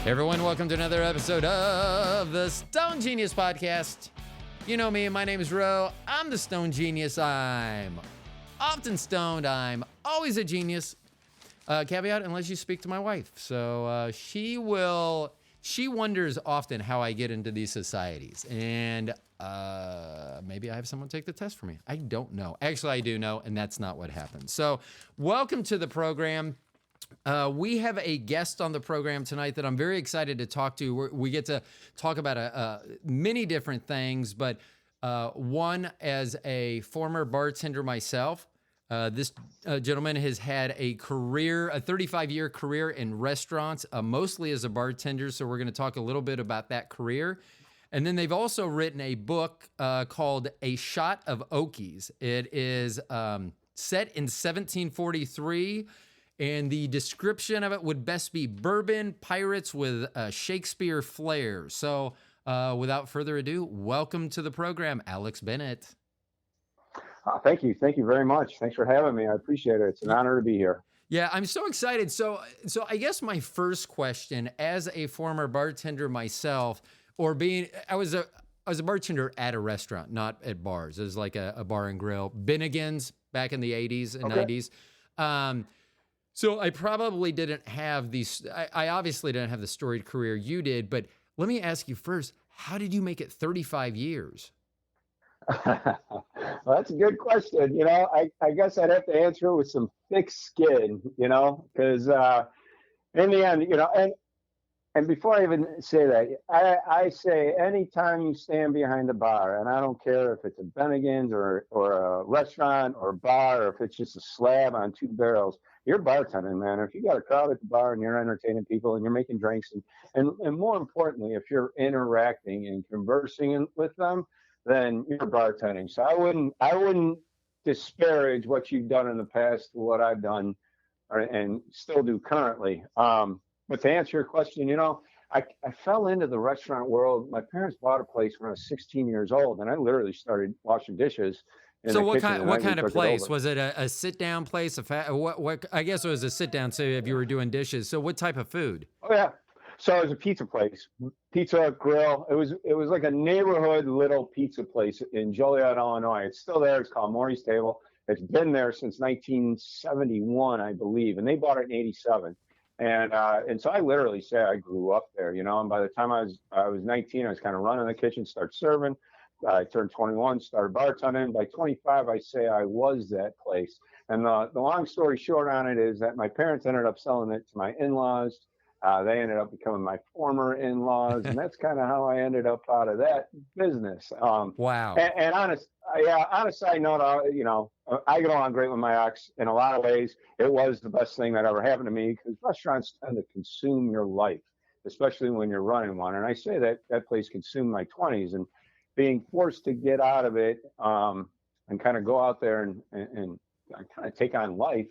Hey everyone, welcome to another episode of the Stone Genius Podcast. You know me, my name is Ro. I'm the Stone Genius. I'm often stoned. I'm always a genius. Caveat, unless you speak to my wife. So she wonders often how I get into these societies. And maybe I have someone take the test for me. I don't know. Actually, I do know, and that's not what happened. So welcome to the program. We have a guest on the program tonight that I'm very excited to talk to. We get to talk about many different things, but one, as a former bartender myself, this gentleman has had a 35-year career in restaurants, mostly as a bartender, so we're going to talk a little bit about that career. And then they've also written a book called A Shot of Oakies. It is set in 1743, and the description of it would best be bourbon, pirates with Shakespere flair. So without further ado, welcome to the program, Alex Bennett. Thank you. Thank you very much. Thanks for having me. I appreciate it. It's an honor to be here. Yeah, I'm so excited. So I guess my first question, as a former bartender myself, I was a bartender at a restaurant, not at bars. It was like a bar and grill, Bennigan's back in the 80s and 90s. So I probably didn't have I obviously didn't have the storied career you did, but let me ask you first, how did you make it 35 years? Well, that's a good question. I guess I'd have to answer it with some thick skin, because in the end, and before I even say that, I say anytime you stand behind a bar, and I don't care if it's a Bennigan's or a restaurant or a bar, or if it's just a slab on two barrels, you're bartending, man. If you got a crowd at the bar and you're entertaining people and you're making drinks, and more importantly, if you're interacting and conversing with them, then you're bartending. So I wouldn't disparage what you've done in the past, what I've done, and still do currently. But to answer your question, I fell into the restaurant world. My parents bought a place when I was 16 years old, and I literally started washing dishes. So what kind of place was it? A sit down place? What? I guess it was a sit down. So if you were doing dishes, so what type of food? Oh yeah, so it was a pizza place, pizza grill. It was like a neighborhood little pizza place in Joliet, Illinois. It's still there. It's called Maury's Table. It's been there since 1971, I believe, and they bought it in '87. And so I literally say I grew up there, and by the time I was 19, I was kind of running the kitchen, started serving. I turned 21, started bartending. By 25, I say I was that place. And the long story short on it is that my parents ended up selling it to my in-laws. They ended up becoming my former in-laws, and that's kind of how I ended up out of that business. Wow. And on a side note, I get along great with my ex in a lot of ways. It was the best thing that ever happened to me because restaurants tend to consume your life, especially when you're running one. And I say that place consumed my 20s, and being forced to get out of it and kind of go out there and kind of take on life,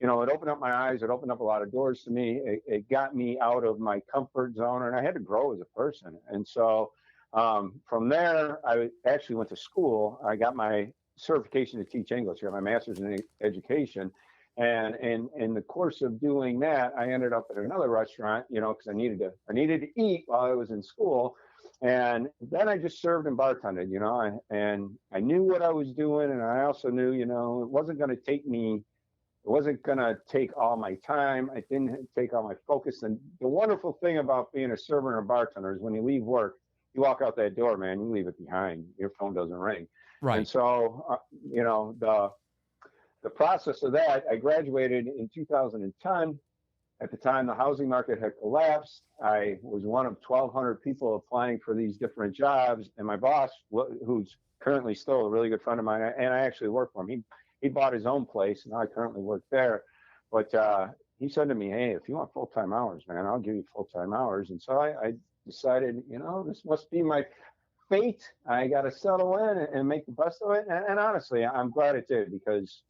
it opened up my eyes. It opened up a lot of doors to me. It got me out of my comfort zone, and I had to grow as a person. And so from there, I actually went to school. I got my certification to teach English. I got my master's in education. And in the course of doing that, I ended up at another restaurant, because I needed to eat while I was in school. And then I just served and bartended, and I knew what I was doing. And I also knew, it wasn't going to take all my time. I didn't take all my focus. And the wonderful thing about being a server and a bartender is when you leave work, you walk out that door, man, you leave it behind. Your phone doesn't ring. Right. And so, the process of that, I graduated in 2010. At the time, the housing market had collapsed. I was one of 1,200 people applying for these different jobs. And my boss, who's currently still a really good friend of mine, and I actually work for him, he bought his own place, and I currently work there. But he said to me, hey, if you want full-time hours, man, I'll give you full-time hours. And so I decided, this must be my fate. I got to settle in and make the best of it. And honestly, I'm glad it did because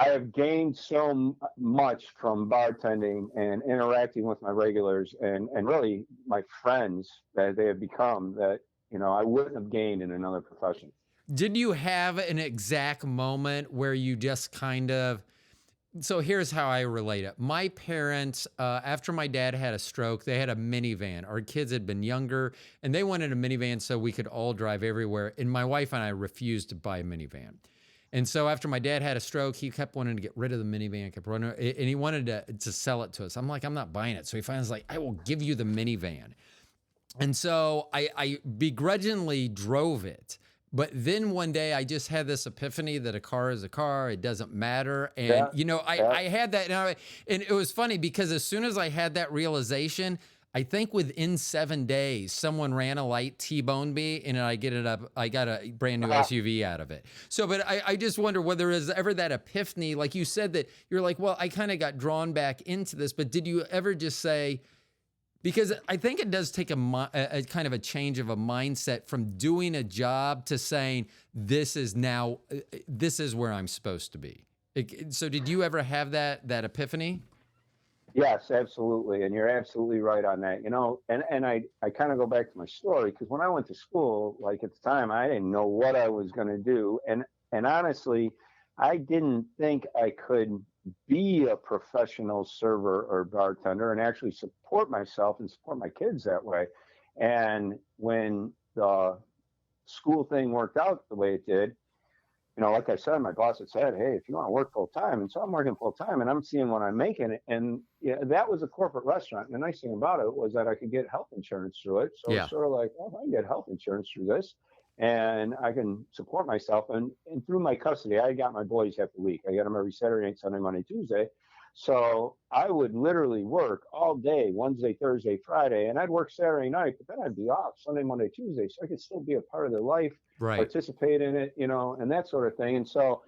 I have gained so much from bartending and interacting with my regulars and really my friends that they have become that, I wouldn't have gained in another profession. Did you have an exact moment where you just kind of So here's how I relate it. My parents, after my dad had a stroke, they had a minivan. Our kids had been younger, and they wanted a minivan so we could all drive everywhere. And my wife and I refused to buy a minivan. And so after my dad had a stroke, he kept wanting to get rid of the minivan, and he wanted to sell it to us. I'm like, I'm not buying it. So he finally like, I will give you the minivan. And so I begrudgingly drove it. But then one day I just had this epiphany that a car is a car. It doesn't matter. And, I had that. And it was funny because as soon as I had that realization, I think within 7 days, someone ran a light, T-boned me, and I got a brand new SUV out of it. So, but I just wonder whether there's ever that epiphany, like you said, that you're like, well, I kind of got drawn back into this, but did you ever just say, because I think it does take a kind of a change of a mindset from doing a job to saying, this is where I'm supposed to be. So did you ever have that epiphany? Yes, absolutely. And you're absolutely right on that. And I kind of go back to my story, because when I went to school, like at the time, I didn't know what I was going to do. And honestly, I didn't think I could be a professional server or bartender and actually support myself and support my kids that way. And when the school thing worked out the way it did, like I said, my boss had said, hey, if you want to work full time. And so I'm working full time and I'm seeing what I'm making. And that was a corporate restaurant. And the nice thing about it was that I could get health insurance through it. So it's sort of like, well, I can get health insurance through this and I can support myself. And through my custody, I got my boys half the week. I got them every Saturday night, Sunday, Monday, Tuesday. So I would literally work all day, Wednesday, Thursday, Friday, and I'd work Saturday night, but then I'd be off Sunday, Monday, Tuesday. So I could still be a part of their life, participate in it, and that sort of thing. And so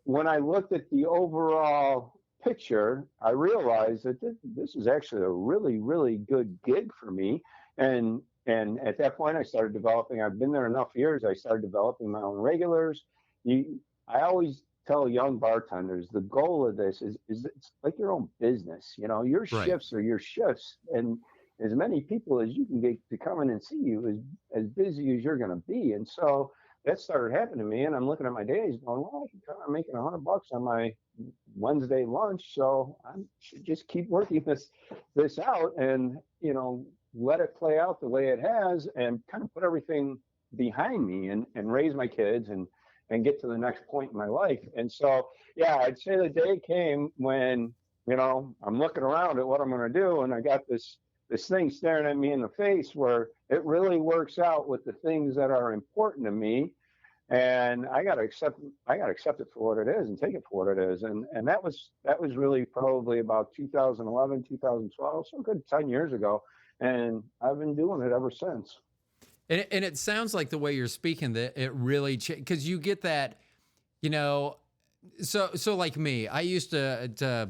when I looked at the overall picture, I realized that this is actually a really, really good gig for me. And at that point, I started developing. I've been there enough years. I started developing my own regulars. I always tell young bartenders the goal of this is it's like your own business. Your shifts are your shifts, and as many people as you can get to come in and see you as busy as you're going to be. And so that started happening to me, and I'm looking at my days going, well, I can kind of making $100 on my Wednesday lunch, so I should just keep working this out and let it play out the way it has and kind of put everything behind me and raise my kids and get to the next point in my life. And so, I'd say the day came when, I'm looking around at what I'm going to do. And I got this thing staring at me in the face where it really works out with the things that are important to me. And I got to accept it for what it is and take it for what it is. And that was really probably about 2011, 2012, so a good 10 years ago. And I've been doing it ever since. And it sounds like the way you're speaking that it really because you get that, so like me, I used to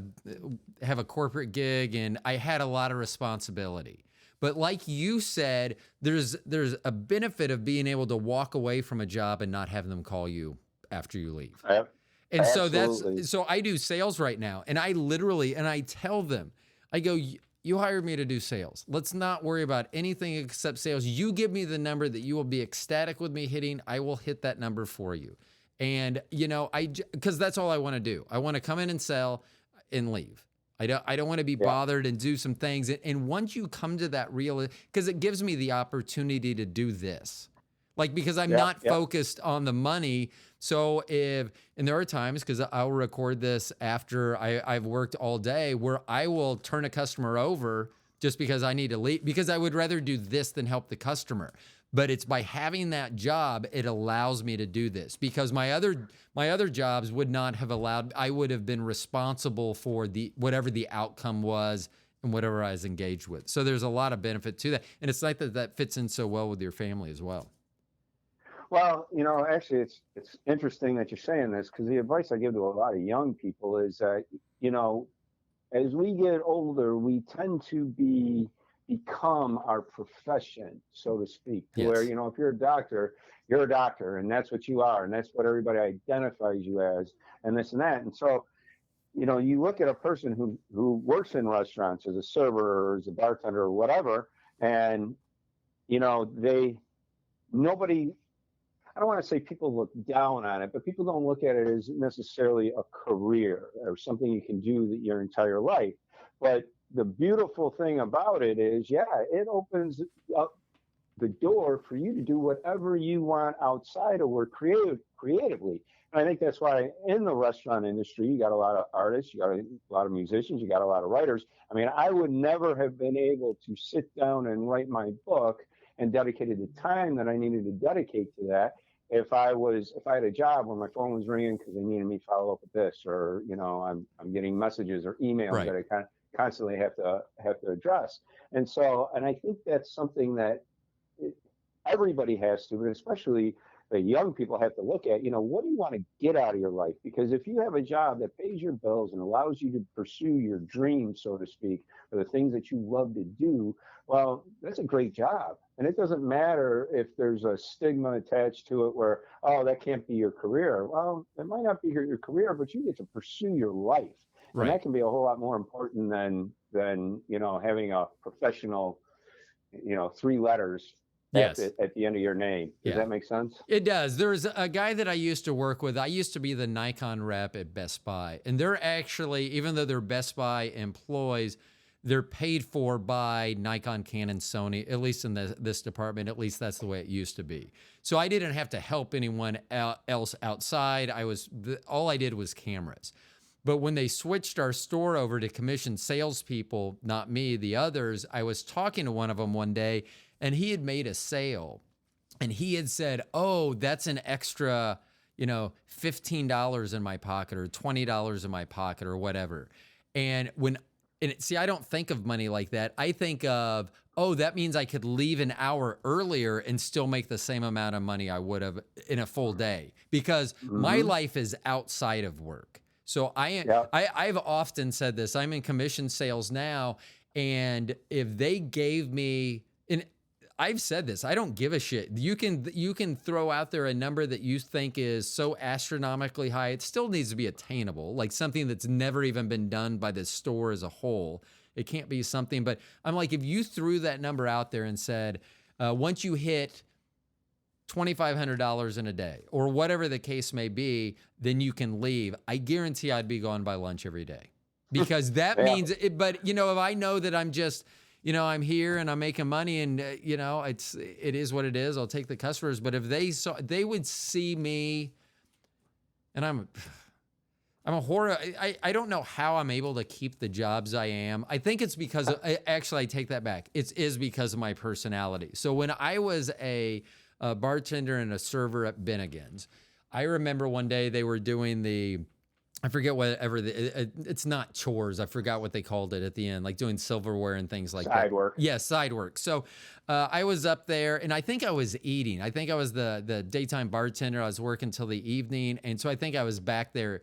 have a corporate gig and I had a lot of responsibility. But like you said, there's a benefit of being able to walk away from a job and not having them call you after you leave. And Absolutely. so I do sales right now, and I tell them, I go, you hired me to do sales. Let's not worry about anything except sales. You give me the number that you will be ecstatic with me hitting. I will hit that number for you. And, because that's all I want to do. I want to come in and sell and leave. I don't want to be bothered and do some things. And once you come to that because it gives me the opportunity to do this. Because I'm not focused on the money. So and there are times, because I'll record this after I've worked all day, where I will turn a customer over just because I need to leave, because I would rather do this than help the customer. But it's by having that job, it allows me to do this, because my other jobs would not have allowed, I would have been responsible for whatever the outcome was and whatever I was engaged with. So there's a lot of benefit to that. And it's like that fits in so well with your family as well. Well, actually, it's interesting that you're saying this, because the advice I give to a lot of young people is that, as we get older, we tend to become our profession, so to speak. Yes. Where, if you're a doctor, and that's what you are, and that's what everybody identifies you as, and this and that. And so, you look at a person who works in restaurants as a server or as a bartender or whatever, and, I don't want to say people look down on it, but people don't look at it as necessarily a career or something you can do that your entire life. But the beautiful thing about it is, yeah, it opens up the door for you to do whatever you want outside of work creatively. And I think that's why in the restaurant industry, you got a lot of artists, you got a lot of musicians, you got a lot of writers. I mean, I would never have been able to sit down and write my book and dedicated the time that I needed to dedicate to that if I had a job where my phone was ringing because they needed me to follow up with this, or I'm getting messages or emails Right. that I constantly have to address. And so, and I think that's something that everybody has to, but especially the young people have to look at, what do you want to get out of your life? Because if you have a job that pays your bills and allows you to pursue your dreams, so to speak, or the things that you love to do, well, that's a great job. And it doesn't matter if there's a stigma attached to it where, oh, that can't be your career. Well, it might not be your career, but you get to pursue your life. Right. And that can be a whole lot more important than having a professional, 3 letters Yes. at the end of your name. Does that make sense? It does. There's a guy that I used to work with. I used to be the Nikon rep at Best Buy. And they're actually, even though they're Best Buy employees, they're paid for by Nikon, Canon, Sony, at least in this department. At least that's the way it used to be. So I didn't have to help anyone else outside. All I did was cameras. But when they switched our store over to commissioned salespeople, not me, the others, I was talking to one of them one day, and he had made a sale, and he had said, oh, that's an extra, $15 in my pocket or $20 in my pocket or whatever. And see, I don't think of money like that. I think of, oh, that means I could leave an hour earlier and still make the same amount of money I would have in a full day, because my life is outside of work. So I've often said this. I'm in commission sales now, and if they gave me, and I've said this, I don't give a shit. You can throw out there a number that you think is so astronomically high. It still needs to be attainable, like something that's never even been done by the store as a whole. It can't be something, but I'm like, if you threw that number out there and said, once you hit $2,500 in a day, or whatever the case may be, then you can leave. I guarantee I'd be gone by lunch every day, because that means it. But if I know that I'm just, I'm here and I'm making money, and it is what it is. I'll take the customers. But if they would see me, and I'm a horror. I don't know how I'm able to keep the jobs I am. I think it's because I take that back. It is because of my personality. So when I was a bartender and a server at Bennigan's, I remember one day they were doing I forget whatever, it's not chores. I forgot what they called it at the end, like doing silverware and things like that. Side work. Yeah, side work. So I was up there, and I think I was eating. I think I was the daytime bartender. I was working till the evening. And so I think I was back there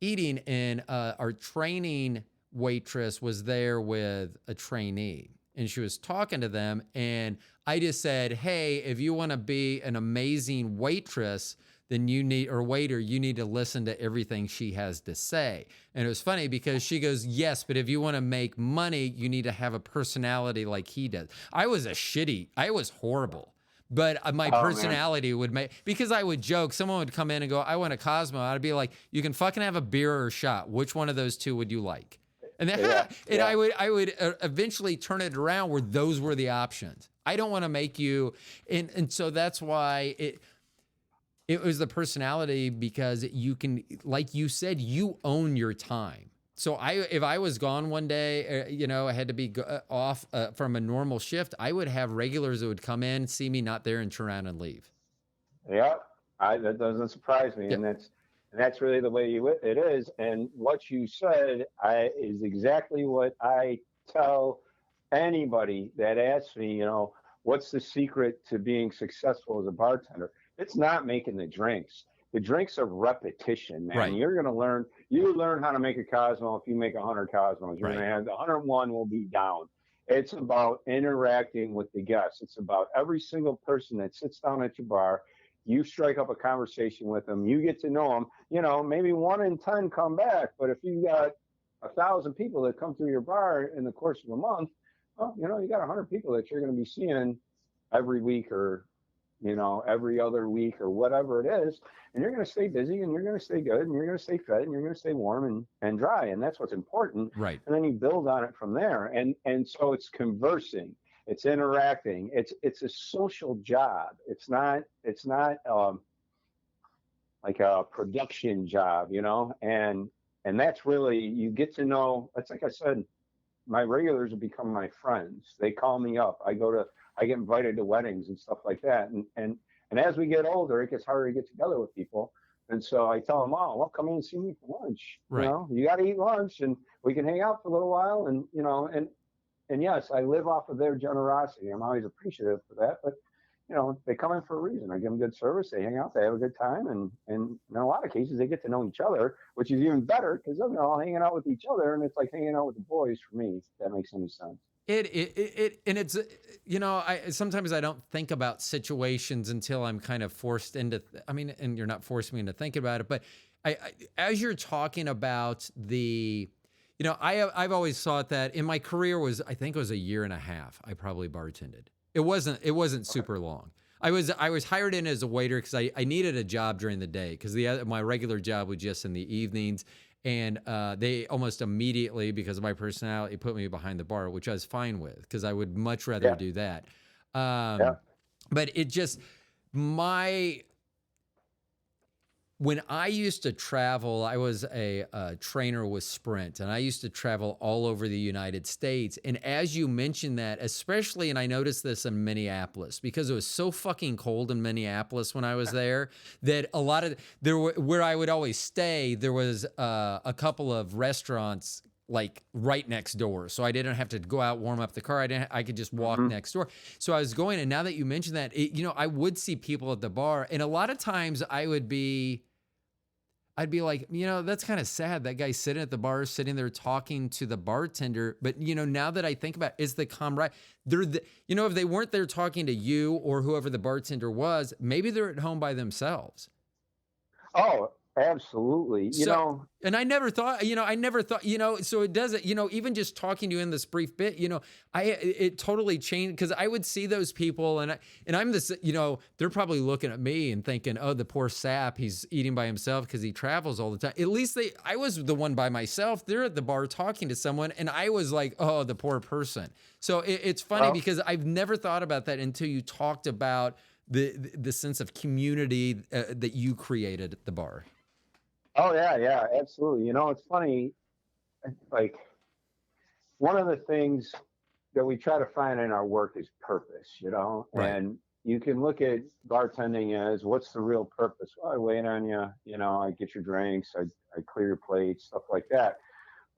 eating, and our training waitress was there with a trainee, and she was talking to them. And I just said, hey, if you want to be an amazing waitress, then you need to listen to everything she has to say. And it was funny because she goes, yes, but if you want to make money, you need to have a personality like he does. I was horrible. But my personality would make, because I would joke, someone would come in and go, I want a Cosmo. I'd be like, you can fucking have a beer or a shot. Which one of those two would you like? And then I would eventually turn it around where those were the options. I don't want to make you, and so that's why it was the personality, because you can, like you said, you own your time. So if I was gone one day, I had to be off from a normal shift, I would have regulars that would come in, see me not there, and turn around and leave. Yeah, that doesn't surprise me, and that's really the way it is. And what you said is exactly what I tell anybody that asks me, what's the secret to being successful as a bartender? It's not making the drinks. The drinks are repetition, man. Right. You're going to learn. You learn how to make a Cosmo if you make 100 Cosmos. You're going to have 101 will be down. It's about interacting with the guests. It's about every single person that sits down at your bar. You strike up a conversation with them. You get to know them. Maybe 1 in 10 come back. But if you got 1,000 people that come through your bar in the course of a month, well, you got 100 people that you're going to be seeing every week or every other week or whatever it is. And you're going to stay busy and you're going to stay good and you're going to stay fed and you're going to stay warm and dry. And that's what's important. Right. And then you build on it from there. And so it's conversing, it's interacting. It's a social job. It's not like a production job, and that's really, you get to know, that's like I said, my regulars have become my friends. They call me up. I get invited to weddings and stuff like that. And as we get older, it gets harder to get together with people. And so I tell them, oh, well, come in and see me for lunch. Right. You got to eat lunch and we can hang out for a little while. And yes, I live off of their generosity. I'm always appreciative for that. But, they come in for a reason. I give them good service. They hang out. They have a good time. And in a lot of cases, they get to know each other, which is even better because they're all hanging out with each other. And it's like hanging out with the boys for me, if that makes any sense. And it's, sometimes I don't think about situations until I'm kind of forced into, and you're not forcing me into thinking about it, but as you're talking about I've always thought that in my career I think it was a year and a half. I probably bartended. It wasn't super long. I was hired in as a waiter because I needed a job during the day because my regular job was just in the evenings. And they almost immediately, because of my personality, put me behind the bar, which I was fine with because I would much rather do that. But it just, when I used to travel, I was a trainer with Sprint, and I used to travel all over the United States. And as you mentioned that, especially, and I noticed this in Minneapolis, because it was so fucking cold in Minneapolis when I was there, that where I would always stay, there was a couple of restaurants like right next door. So I didn't have to go out, warm up the car. I could just walk next door. So I was going, and now that you mentioned that, I would see people at the bar, and a lot of times I'd be like, that's kind of sad. That guy sitting at the bar, sitting there talking to the bartender. But, now that I think about it, it's the camaraderie. If they weren't there talking to you or whoever the bartender was, maybe they're at home by themselves. Oh, absolutely. And I never thought, so it doesn't, even just talking to you in this brief bit, it totally changed because I would see those people and I'm this, they're probably looking at me and thinking, oh, the poor sap, he's eating by himself because he travels all the time. At least I was the one by myself. They're at the bar talking to someone and I was like, oh, the poor person. So it's funny because I've never thought about that until you talked about the sense of community that you created at the bar. Oh, yeah, absolutely. It's funny, like, one of the things that we try to find in our work is purpose, Right. And you can look at bartending as what's the real purpose? Well, I wait on you, I get your drinks, I clear your plates, stuff like that.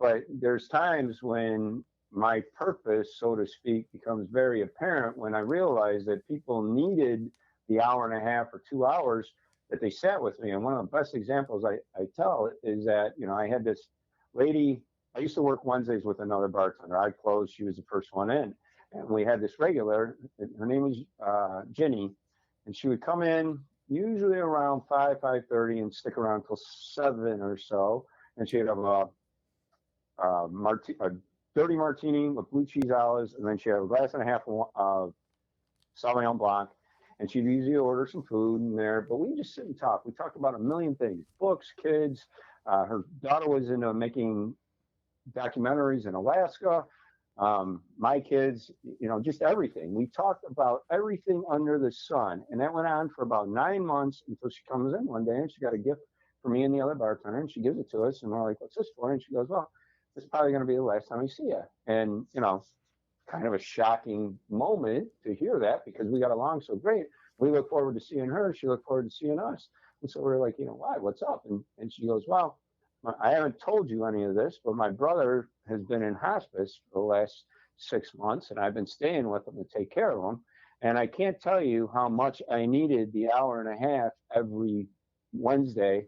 But there's times when my purpose, so to speak, becomes very apparent when I realize that people needed the hour and a half or 2 hours that they sat with me. And one of the best examples I tell is that, I had this lady, I used to work Wednesdays with another bartender. I closed, she was the first one in. And we had this regular, her name was Ginny, and she would come in usually around 5:30 and stick around till 7 or so. And she'd have a dirty martini with blue cheese olives, and then she'd have a glass and a half of Sauvignon Blanc. And she'd usually order some food in there, but we just sit and talk. We talked about a million things, books, kids. Her daughter was into making documentaries in Alaska. My kids, just everything. We talked about everything under the sun. And that went on for about 9 months until she comes in one day and she got a gift for me and the other bartender. And she gives it to us. And we're like, what's this for? And she goes, well, this is probably going to be the last time we see you. And, kind of a shocking moment to hear that because we got along so great. We look forward to seeing her. She looked forward to seeing us. And so we're like, why? What's up? And she goes, well, I haven't told you any of this, but my brother has been in hospice for the last 6 months, and I've been staying with him to take care of him. And I can't tell you how much I needed the hour and a half every Wednesday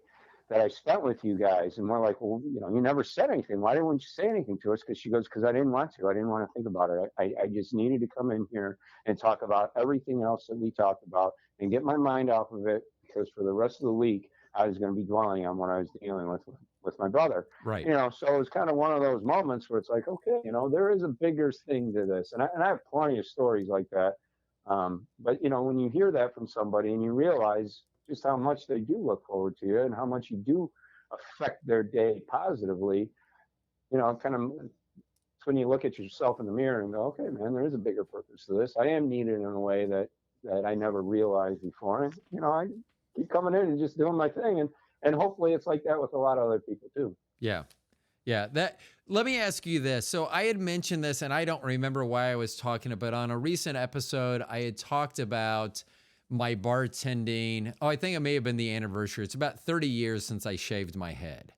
that I spent with you guys. And we're like, well, you never said anything. Why didn't you say anything to us? Because she goes, because I didn't want to. I didn't want to think about it. I just needed to come in here and talk about everything else that we talked about and get my mind off of it, because for the rest of the week, I was going to be dwelling on what I was dealing with my brother. Right. So it was kind of one of those moments where it's like, okay, there is a bigger thing to this. And I have plenty of stories like that. But when you hear that from somebody and you realize just how much they do look forward to you and how much you do affect their day positively, kind of, it's when you look at yourself in the mirror and go, okay, man, there is a bigger purpose to this. I am needed in a way that I never realized before. And, I keep coming in and just doing my thing. And hopefully it's like that with a lot of other people too. Yeah. Yeah. Let me ask you this. So I had mentioned this and I don't remember why I was talking about, on a recent episode, I had talked about my bartending. Oh, I think it may have been the anniversary. It's about 30 years since I shaved my head.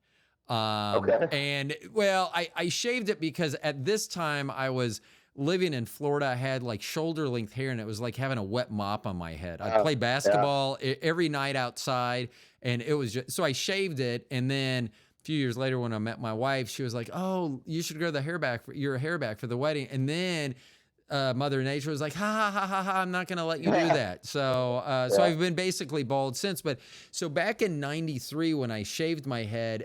Okay. And well, I shaved it because at this time I was living in Florida. I had like shoulder length hair and it was like having a wet mop on my head. I played basketball every night outside and it was just, so I shaved it. And then a few years later when I met my wife, she was like, oh, you should grow your hair back for the wedding. And then Mother Nature was like, ha, ha, ha, ha, ha, I'm not going to let you do that. So I've been basically bald since. But so back in 93, when I shaved my head,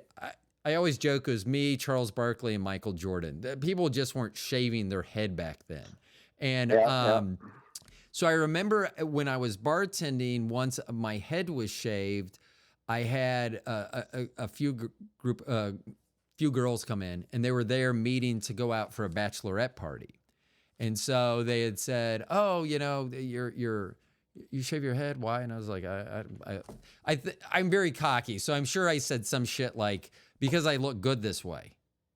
I always joke it was me, Charles Barkley, and Michael Jordan. People just weren't shaving their head back then. And so I remember when I was bartending, once my head was shaved, I had a few girls come in, and they were there meeting to go out for a bachelorette party. And so they had said, "Oh, you shave your head? Why?" And I was like, I'm very cocky, so I'm sure I said some shit like, because I look good this way.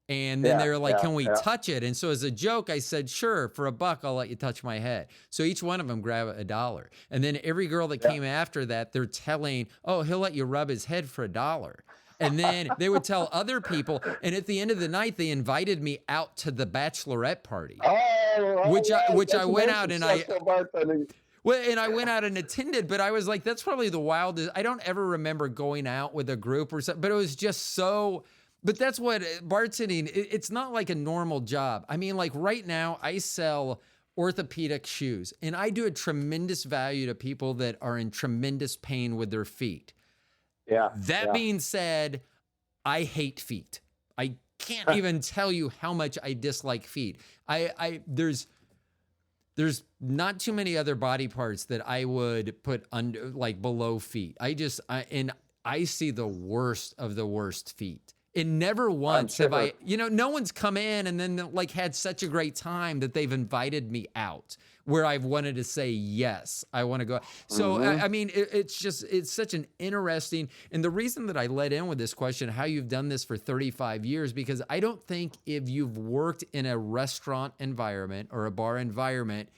And then they were like, can we touch it? And so as a joke, I said, sure, for $1, I'll let you touch my head. So each one of them grabbed $1. And then every girl that came after that, they're telling, oh, he'll let you rub his head for $1. And then they would tell other people. And at the end of the night, they invited me out to the bachelorette party, which I went out and I went out and attended, but I was like, that's probably the wildest. I don't ever remember going out with a group or something, but it was just so, but that's what bartending, it's not like a normal job. I mean, like right now I sell orthopedic shoes and I do a tremendous value to people that are in tremendous pain with their feet. That being said, I hate feet. I can't even tell you how much I dislike feet. There's not too many other body parts that I would put under, like below feet. I see the worst of the worst feet. And never once have I, no one's come in and then like had such a great time that they've invited me out where I've wanted to say, yes, I want to go. So, I mean, it's such an interesting, and the reason that I led in with this question, how you've done this for 35 years, because I don't think if you've worked in a restaurant environment or a bar environment,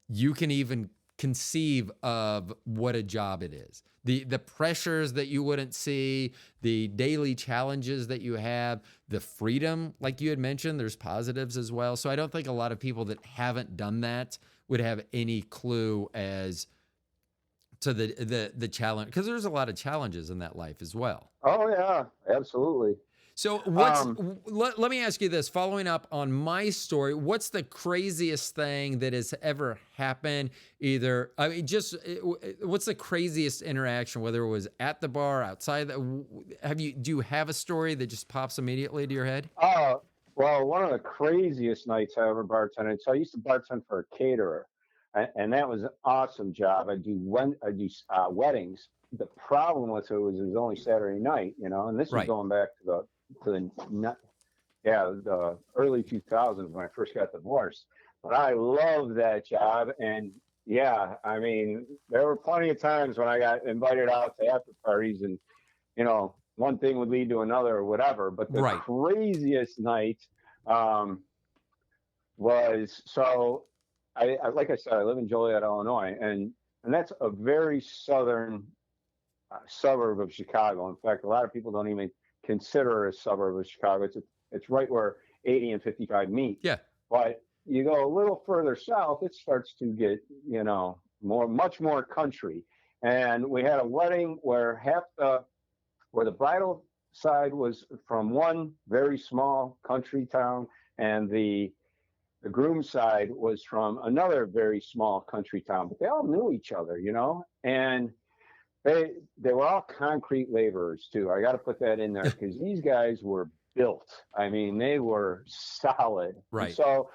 you can even conceive of what a job it is. The pressures that you wouldn't see, the daily challenges that you have, the freedom, like you had mentioned, there's positives as well. So I don't think a lot of people that haven't done that would have any clue as to the challenge, because there's a lot of challenges in that life as well. Oh yeah, absolutely. So let me ask you this, following up on my story, what's the craziest thing that has ever happened? What's the craziest interaction, whether it was at the bar, outside? Do you have a story that just pops immediately to your head? Well, one of the craziest nights I ever bartended. So I used to bartend for a caterer, and that was an awesome job. I do weddings. The problem with it was only Saturday night, and this was going back to the early 2000s when I first got divorced. But I loved that job, and I mean, there were plenty of times when I got invited out to after parties, and one thing would lead to another or whatever. But the craziest night was, so I like I said, I live in Joliet, Illinois, and that's a very southern suburb of Chicago. In fact, a lot of people don't even consider it a suburb of Chicago. It's right where 80 and 55 meet. Yeah. But you go a little further south, it starts to get, much more country. And we had a wedding where where the bridal side was from one very small country town, and the groom side was from another very small country town. But they all knew each other, and they were all concrete laborers too. I got to put that in there because these guys were built. I mean, they were solid. Right. And so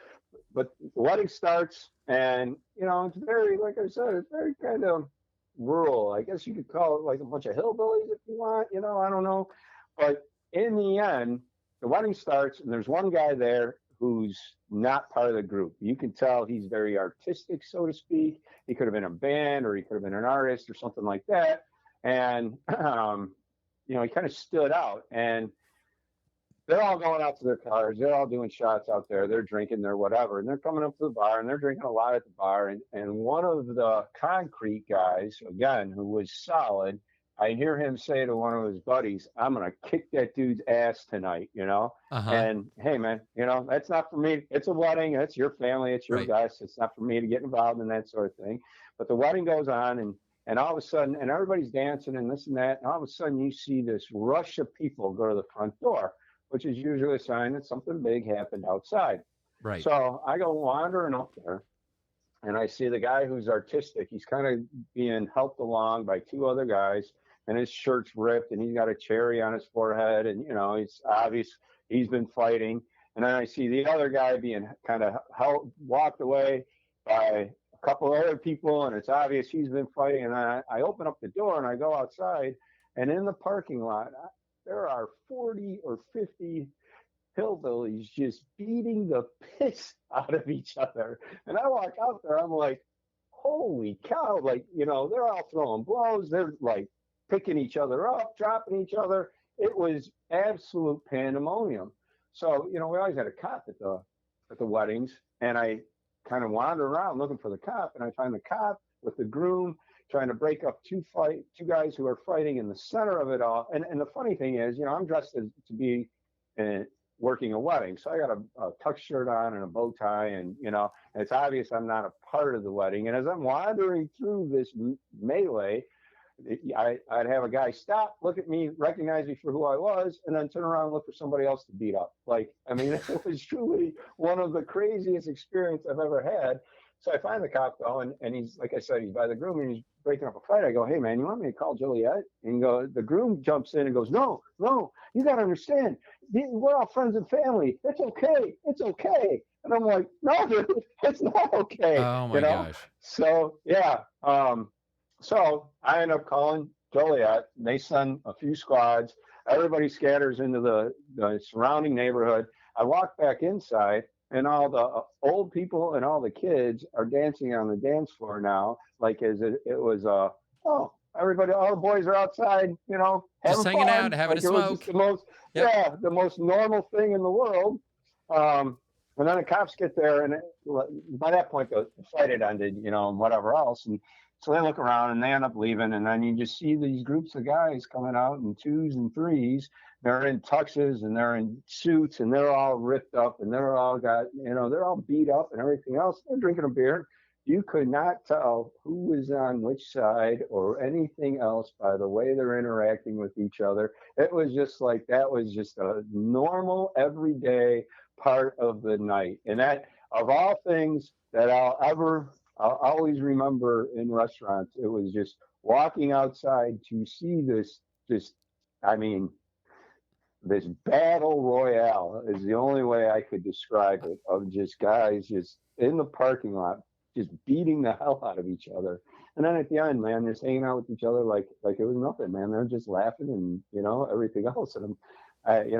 but the wedding starts, and it's very, like I said, it's very kind of rural. I guess you could call it like a bunch of hillbillies if you want. I don't know, but in the end, the wedding starts, and there's one guy there who's not part of the group. You can tell he's very artistic, so to speak. He could have been a band, or he could have been an artist, or something like that. And he kind of stood out, and they're all going out to their cars. They're all doing shots out there. They're drinking, they're whatever. And they're coming up to the bar, and they're drinking a lot at the bar. And one of the concrete guys, again, who was solid, I hear him say to one of his buddies, "I'm going to kick that dude's ass tonight," And hey, man, that's not for me. It's a wedding. It's your family. It's your guys. It's not for me to get involved in that sort of thing. But the wedding goes on, and all of a sudden, and everybody's dancing and this and that. And all of a sudden, you see this rush of people go to the front door, which is usually a sign that something big happened outside. Right. So I go wandering up there, and I see the guy who's artistic. He's kind of being helped along by two other guys, and his shirt's ripped, and he's got a cherry on his forehead, and it's obvious he's been fighting. And then I see the other guy being kind of walked away by a couple other people, and it's obvious he's been fighting. And I open up the door, and I go outside, and in the parking lot, there are 40 or 50 hillbillies just beating the piss out of each other. And I walk out there, I'm like, holy cow, like, they're all throwing blows. They're like picking each other up, dropping each other. It was absolute pandemonium. So, we always had a cop at the weddings, and I kind of wander around looking for the cop, and I find the cop with the groom trying to break up two guys who are fighting in the center of it all. And the funny thing is, I'm dressed to be working a wedding. So I got a tux shirt on and a bow tie, and, it's obvious I'm not a part of the wedding. And as I'm wandering through this melee, I'd have a guy stop, look at me, recognize me for who I was, and then turn around and look for somebody else to beat up. It was truly one of the craziest experiences I've ever had. So I find the cop though, and he's, like I said, he's by the groom, and he's breaking up a fight. I go, "Hey man, you want me to call Joliet?" And the groom jumps in and goes, No, you got to understand, we're all friends and family. It's okay. And I'm like, "No, dude, it's not okay." Oh my gosh. So yeah. So I end up calling Joliet. They send a few squads. Everybody scatters into the surrounding neighborhood. I walk back inside, and all the old people and all the kids are dancing on the dance floor now, like as it was everybody, all the boys are outside, just hanging fun. out, having like a smoke. The most normal thing in the world. And then the cops get there, and by that point the fight had ended, and whatever else. And so they look around, and they end up leaving, and then you just see these groups of guys coming out in twos and threes. They're in tuxes, and they're in suits, and they're all ripped up, and they're all beat up and everything else. They're drinking a beer. You could not tell who was on which side or anything else by the way they're interacting with each other. It was just like, that was just a normal, everyday part of the night. And that, of all things that I'll always remember in restaurants, it was just walking outside to see this battle royale is the only way I could describe it, of just guys just in the parking lot, just beating the hell out of each other. And then at the end, man, they're hanging out with each other like it was nothing, man. They're just laughing and, everything else. And, it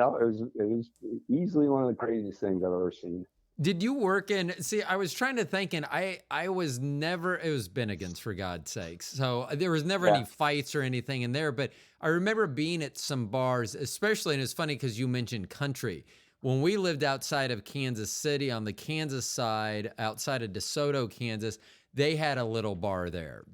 was easily one of the craziest things I've ever seen. Did you work I was trying to think, and I was never, it was Bennigan's, for God's sakes. So there was never any fights or anything in there, but I remember being at some bars, especially, and it's funny because you mentioned country. When we lived outside of Kansas City, on the Kansas side, outside of DeSoto, Kansas, they had a little bar there.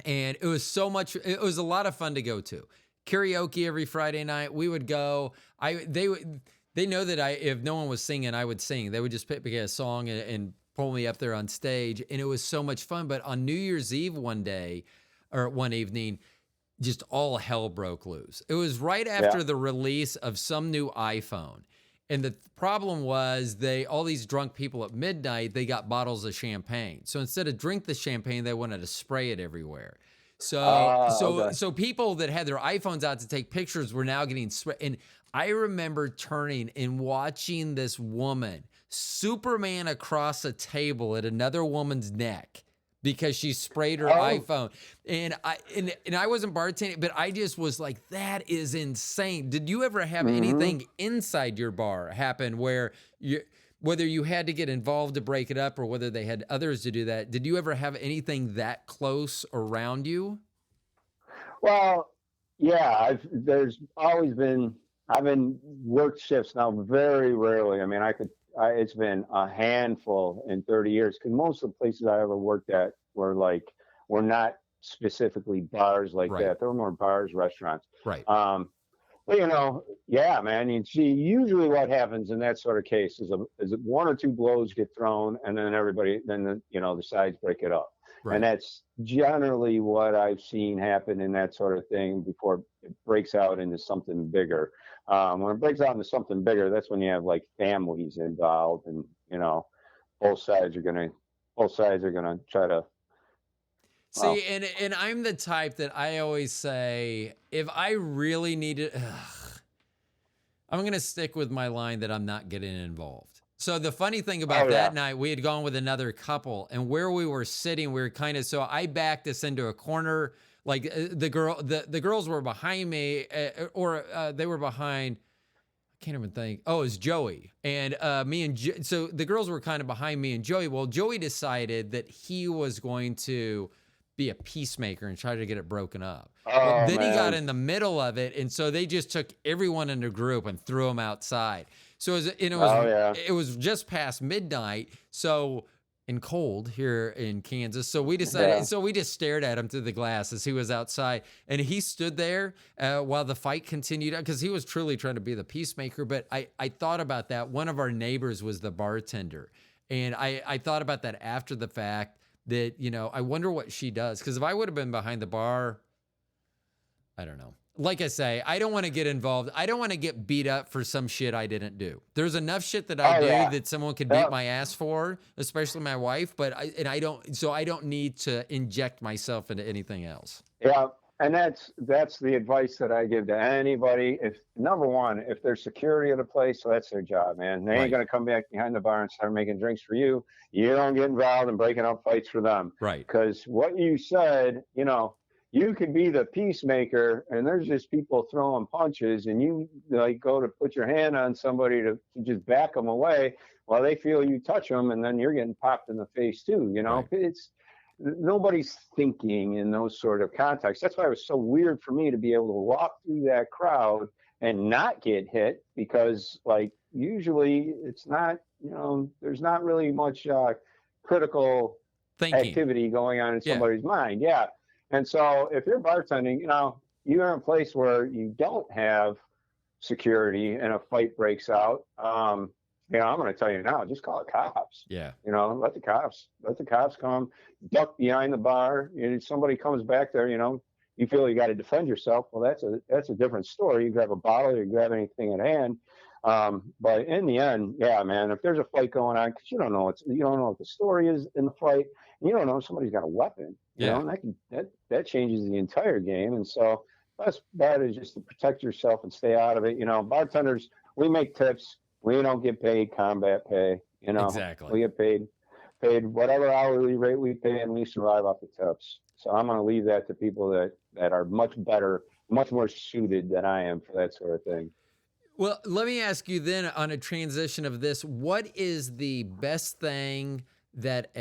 And it was a lot of fun to go to. Karaoke every Friday night. We would go. They know that if no one was singing, I would sing. They would just pick a song and pull me up there on stage, and it was so much fun. But on New Year's Eve one evening, just all hell broke loose. It was right after the release of some new iPhone. And the problem was all these drunk people at midnight, they got bottles of champagne. So instead of drink the champagne, they wanted to spray it everywhere. So people that had their iPhones out to take pictures were now getting sprayed. And I remember turning and watching this woman Superman across a table at another woman's neck because she sprayed her Oh. iPhone. And I wasn't bartending, but I just was like, that is insane. Did you ever have anything inside your bar happen where whether you had to get involved to break it up or whether they had others to do that, did you ever have anything that close around you? Well, yeah, there's always been, I've been worked shifts now very rarely. I mean, it's been a handful in 30 years because most of the places I ever worked at were not specifically bars like Right. that. They were more bars, restaurants. Right. But yeah, man, you see, usually what happens in that sort of case is one or two blows get thrown and then the sides break it up. Right. And that's generally what I've seen happen in that sort of thing before it breaks out into something bigger. When it breaks out into something bigger, that's when you have like families involved, and both sides are gonna try to. See, and I'm the type that I always say, if I really need it, I'm going to stick with my line that I'm not getting involved. So the funny thing about that night, we had gone with another couple, and where we were sitting, we were kind of, so I backed us into a corner, like the girls were behind me, or they were behind, I can't even think. Oh, it was Joey. And so the girls were kind of behind me and Joey. Well, Joey decided that he was going to be a peacemaker and try to get it broken up. Well, then he got in the middle of it, and so they just took everyone in the group and threw them outside. So it was just past midnight, so and cold here in Kansas. So we decided. So we just stared at him through the glass as he was outside, and he stood there while the fight continued because he was truly trying to be the peacemaker. But I thought about that. One of our neighbors was the bartender, and I thought about that after the fact. That, I wonder what she does. Because if I would have been behind the bar, I don't know. Like I say, I don't want to get involved. I don't want to get beat up for some shit I didn't do. There's enough shit that I do that someone could beat my ass for, especially my wife. But I don't need to inject myself into anything else. Yeah. And that's the advice that I give to anybody. If number one, if there's security at a place, so that's their job, man. They ain't gonna come back behind the bar and start making drinks for you. You don't get involved in breaking up fights for them. Right. Because what you said, you could be the peacemaker and there's just people throwing punches and you go to put your hand on somebody to just back them away while they feel you touch them, and then you're getting popped in the face too. Right. Nobody's thinking in those sort of contexts. That's why it was so weird for me to be able to walk through that crowd and not get hit, because usually it's not, there's not really much critical activity going on in somebody's mind. Yeah. And so if you're bartending, you're in a place where you don't have security and a fight breaks out. I'm going to tell you now, just call the cops. Yeah. Let the cops come, duck behind the bar. If somebody comes back there, you feel you got to defend yourself. Well, that's a different story. You grab a bottle, you grab anything at hand. But in the end, yeah, man, if there's a fight going on, because you don't know what the story is in the fight, and you don't know if somebody's got a weapon. And that changes the entire game. And so best bet is just to protect yourself and stay out of it. Bartenders, we make tips. We don't get paid combat pay. Exactly. We get paid whatever hourly rate we pay, and we survive off the tips. So I'm going to leave that to people that are much better, much more suited than I am for that sort of thing. Well, let me ask you then, on a transition of this, what is the best thing that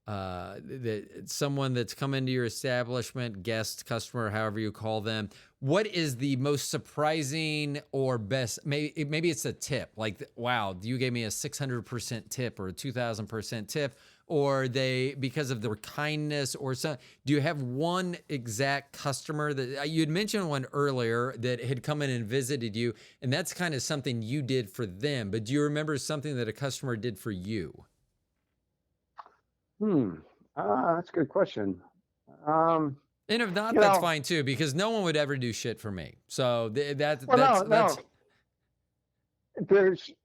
that someone that's come into your establishment, guest, customer, however you call them, what is the most surprising or best? Maybe it's a tip, like, wow, you gave me a 600% tip or a 2,000% tip, or because of their kindness or something. Do you have one exact customer that you'd mentioned one earlier that had come in and visited you, and that's kind of something you did for them, but do you remember something that a customer did for you? That's a good question. And if not, that's fine too, because no one would ever do shit for me. So that's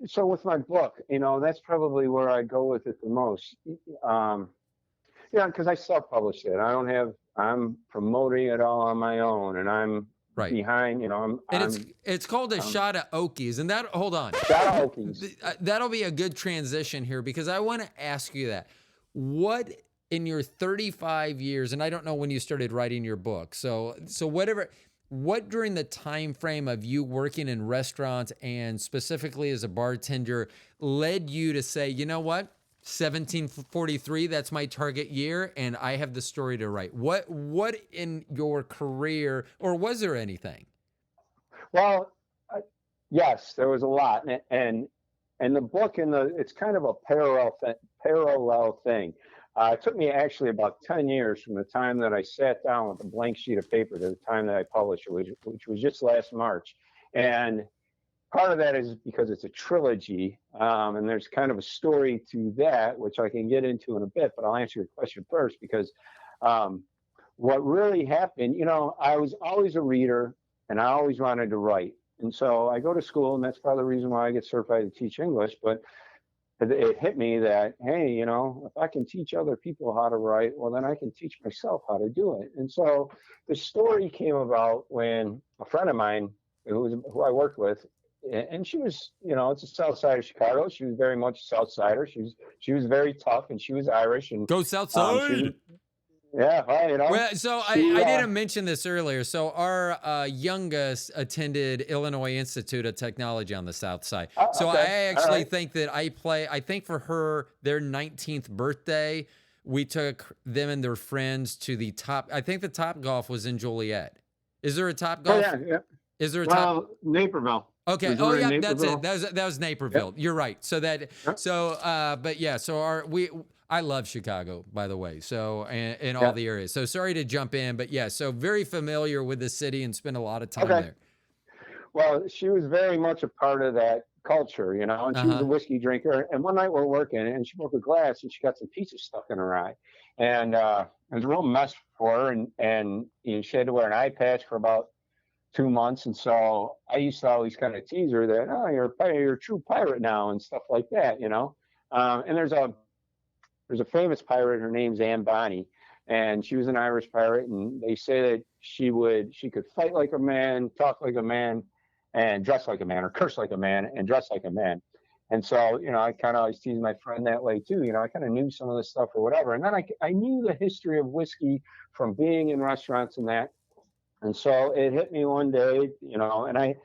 so with my book, that's probably where I go with it the most. Because I self-published it. I'm promoting it all on my own, and I'm Right. behind, It's called a Shot of Oakies. And hold on. Shot of Oakies. That'll be a good transition here because I want to ask you that. What in your 35 years, and I don't know when you started writing your book. So what during the time frame of you working in restaurants and specifically as a bartender led you to say, you know what? 1743, that's my target year, and I have the story to write. What in your career, or was there anything? Well, yes, there was a lot, and the book it's kind of a parallel thing. It took me actually about 10 years from the time that I sat down with a blank sheet of paper to the time that I published it, which was just last March. And part of that is because it's a trilogy, and there's kind of a story to that, which I can get into in a bit, but I'll answer your question first because what really happened, I was always a reader and I always wanted to write. And so I go to school, and that's part of the reason why I get certified to teach English. But it hit me that, hey, if I can teach other people how to write, well, then I can teach myself how to do it. And so the story came about when a friend of mine who I worked with, and she was, it's a South Side of Chicago. She was very much a South Sider. She was very tough, and she was Irish. And go South Side. Yeah, well, Well, so I didn't mention this earlier. So our youngest attended Illinois Institute of Technology on the South Side. So okay. I actually think that I think for her, their 19th birthday, we took them and their friends to the top. I think the Top Golf was in Joliet. Is there a Top Golf? Oh, yeah. Is there a Top? Naperville. Okay. Oh yeah, that's it. That was Naperville. Yep. You're right. So but yeah. So I love Chicago, by the way. So and all the areas. So sorry to jump in, but yeah. So very familiar with the city and spent a lot of time there. Well, she was very much a part of that culture, and she was a whiskey drinker. And one night we're working, and she broke a glass, and she got some pizza stuck in her eye, and it was a real mess for her. And she had to wear an eye patch for about 2 months. And so I used to always kind of tease her that, oh, you're a true pirate now and stuff like that, and there's a famous pirate. Her name's Anne Bonny, and she was an Irish pirate. And they say that she could fight like a man, talk like a man, and dress like a man, or curse like a man and dress like a man. And so, I kind of always tease my friend that way too. I kind of knew some of this stuff or whatever. And then I knew the history of whiskey from being in restaurants and that. And so it hit me one day, and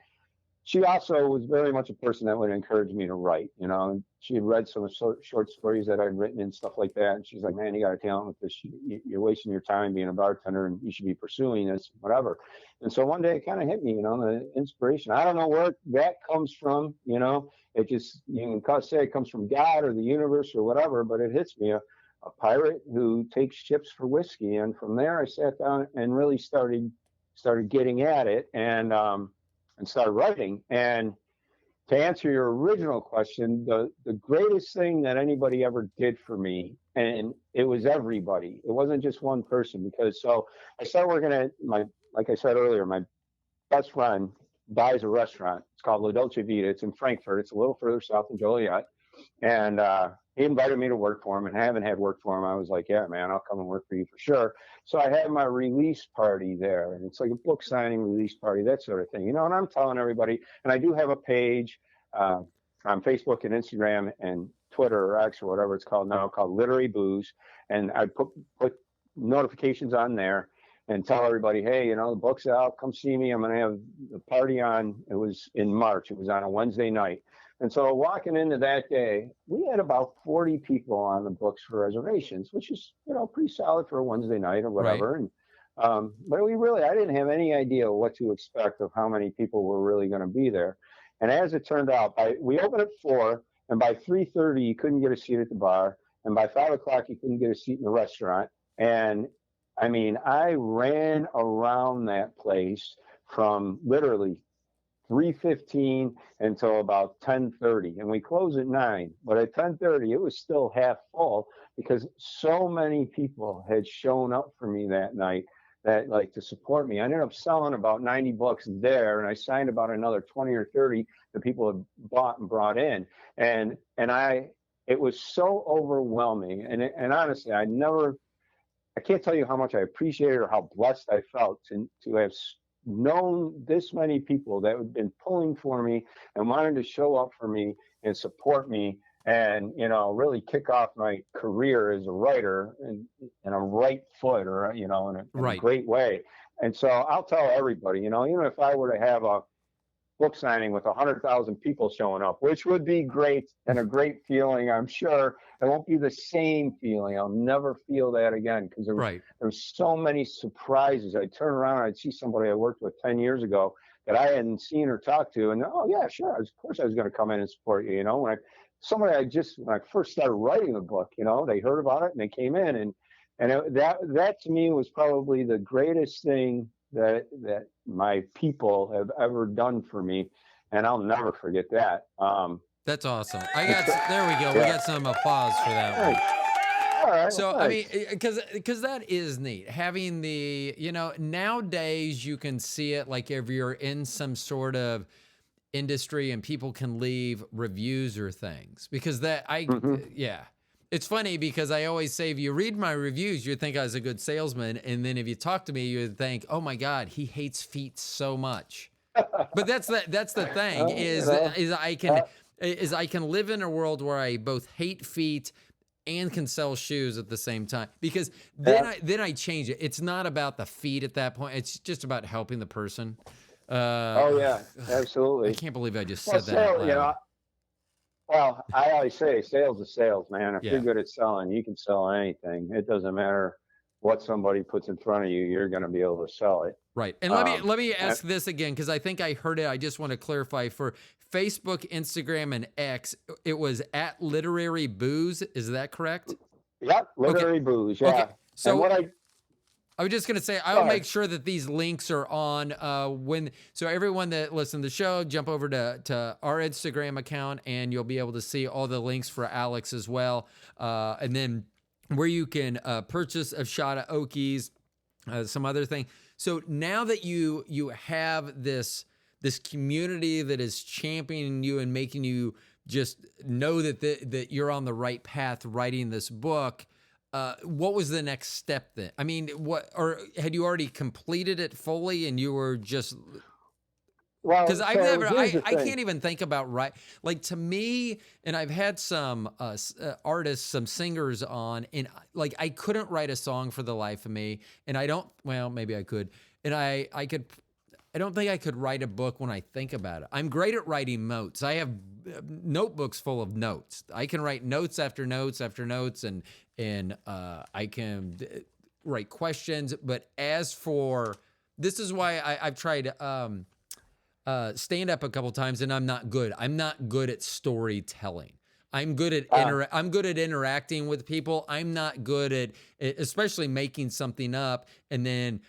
she also was very much a person that would encourage me to write, and she had read some short stories that I'd written and stuff like that. And she's like, man, you got a talent with this. You're wasting your time being a bartender, and you should be pursuing this, whatever. And so one day it kind of hit me, the inspiration. I don't know where that comes from, it just, you can say it comes from God or the universe or whatever, but it hits me, a pirate who takes ships for whiskey. And from there I sat down and really started getting at it and started writing. And to answer your original question, the greatest thing that anybody ever did for me, and it was everybody, it wasn't just one person, because so I started working at like I said earlier, my best friend buys a restaurant. It's called La Dolce Vita. It's in Frankfurt. It's a little further south than Joliet. And he invited me to work for him, and I haven't had work for him. I was like, yeah, man, I'll come and work for you for sure. So I had my release party there, and it's like a book signing release party, that sort of thing, and I'm telling everybody, and I do have a page on Facebook and Instagram and Twitter or X or whatever it's called now, called Literary Booze. And I put notifications on there and tell everybody, hey, the book's out, come see me. I'm going to have the party on. It was in March. It was on a Wednesday night. And so walking into that day, we had about 40 people on the books for reservations, which is, pretty solid for a Wednesday night or whatever. Right. And but I didn't have any idea what to expect of how many people were really going to be there. And as it turned out, we opened at 4, and by 3:30 you couldn't get a seat at the bar, and by 5 o'clock you couldn't get a seat in the restaurant. And I mean, I ran around that place from literally 3:15 until about 10:30, and we closed at 9. But at 10:30, it was still half full because so many people had shown up for me that night that to support me. I ended up selling about 90 books there, and I signed about another 20 or 30 that people had bought and brought in, and it was so overwhelming. And honestly, I can't tell you how much I appreciated or how blessed I felt to have known this many people that have been pulling for me and wanted to show up for me and support me and, really kick off my career as a writer in a right foot or, in a Right. great way. And so I'll tell everybody, even if I were to have a book signing with 100,000 people showing up, which would be great and a great feeling, I'm sure. It won't be the same feeling. I'll never feel that again because there's so many surprises. I'd turn around and I'd see somebody I worked with 10 years ago that I hadn't seen or talked to, and oh yeah, sure, of course I was going to come in and support you. When I first started writing the book, they heard about it and they came in, and that to me was probably the greatest thing that my people have ever done for me, and I'll never forget that. That's awesome. There we go. Yeah. We got some applause for that one. All right. So, I mean, because that is neat. Having nowadays you can see it like if you're in some sort of industry and people can leave reviews or things because yeah. It's funny because I always say, if you read my reviews, you think I was a good salesman. And then if you talk to me, you would think, oh my God, he hates feet so much. But that's the thing is I can live in a world where I both hate feet and can sell shoes at the same time, because then I change it. It's not about the feet at that point. It's just about helping the person. Oh yeah, absolutely. I can't believe I just said that out loud. Well, I always say sales is sales, man. If you're good at selling, you can sell anything. It doesn't matter what somebody puts in front of you, you're going to be able to sell it. Right. And let me ask this again, because I think I heard it. I just want to clarify for Facebook, Instagram, and X, it was at Literary Booze. Is that correct? Yep, Literary Booze, yeah. Okay. So I was just going to say, I'll make sure that these links are on so everyone that listens to the show, jump over to our Instagram account and you'll be able to see all the links for Alex as well. And then where you can purchase a Shot of Oakies, some other thing. So now that you have this community that is championing you and making you just know that you're on the right path writing this book, what was the next step then? I mean, or had you already completed it fully and you were just... Well, because I can't even think about like to me, and I've had some artists, some singers on, and like I couldn't write a song for the life of me, and maybe I could, and I don't think I could write a book when I think about it. I'm great at writing notes. I have notebooks full of notes. I can write notes after notes after notes, and I can write questions. But as for, this is why I've tried stand up a couple times, and I'm not good. I'm not good at storytelling. I'm good at interacting with people. I'm not good at especially making something up and then,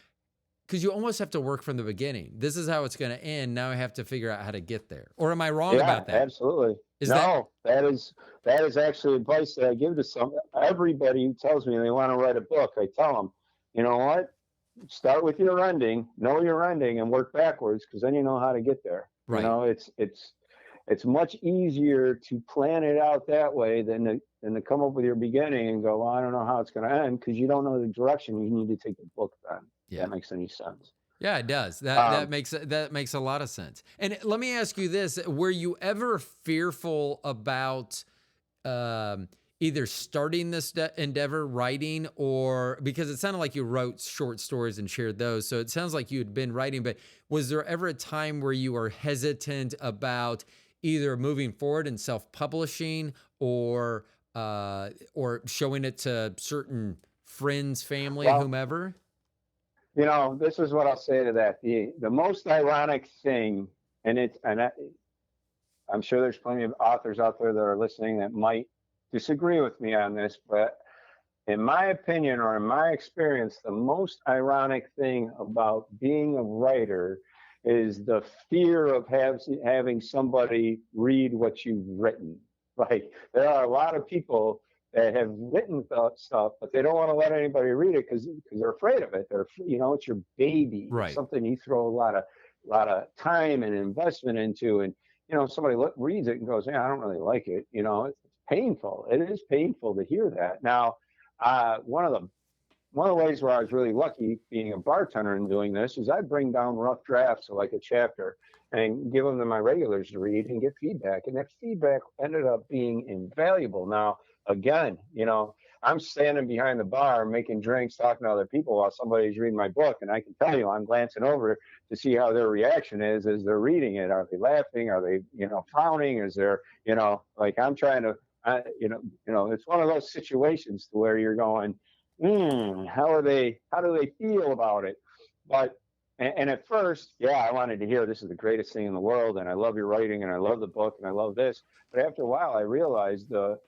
because you almost have to work from the beginning. This is how it's going to end. Now I have to figure out how to get there. Or am I wrong about that? Absolutely. That is actually advice that I give to everybody who tells me they want to write a book. I tell them, you know what? Start with your ending, know your ending, and work backwards, because then you know how to get there. Right. It's much easier to plan it out that way than to come up with your beginning and go, well, I don't know how it's going to end, because you don't know the direction you need to take the book then. Yeah. That makes any sense. Yeah, it does. That makes a lot of sense. And let me ask you this: were you ever fearful about either starting this endeavor, writing, or because it sounded like you wrote short stories and shared those, so it sounds like you had been writing, but was there ever a time where you were hesitant about either moving forward and self-publishing or showing it to certain friends, family, whomever? This is what I'll say to that. The most ironic thing, and I'm sure there's plenty of authors out there that are listening that might disagree with me on this, but in my opinion, or in my experience, the most ironic thing about being a writer is the fear of having somebody read what you've written. Like, there are a lot of people that have written stuff, but they don't want to let anybody read it because they're afraid of it. It's your baby, right? Something you throw a lot of time and investment into, and somebody reads it and goes, "Yeah, I don't really like it." It's painful. It is painful to hear that. Now, one of the one of the ways where I was really lucky being a bartender and doing this is I bring down rough drafts of like a chapter and give them to my regulars to read and get feedback. And that feedback ended up being invaluable. Now, again, I'm standing behind the bar making drinks, talking to other people while somebody's reading my book. And I can tell you, I'm glancing over to see how their reaction is as they're reading it. Are they laughing? Are they, frowning? Is there, like I'm trying to, it's one of those situations to where you're going, how do they feel about it? But, and at first, yeah, I wanted to hear this is the greatest thing in the world. And I love your writing and I love the book and I love this. But after a while, I realized the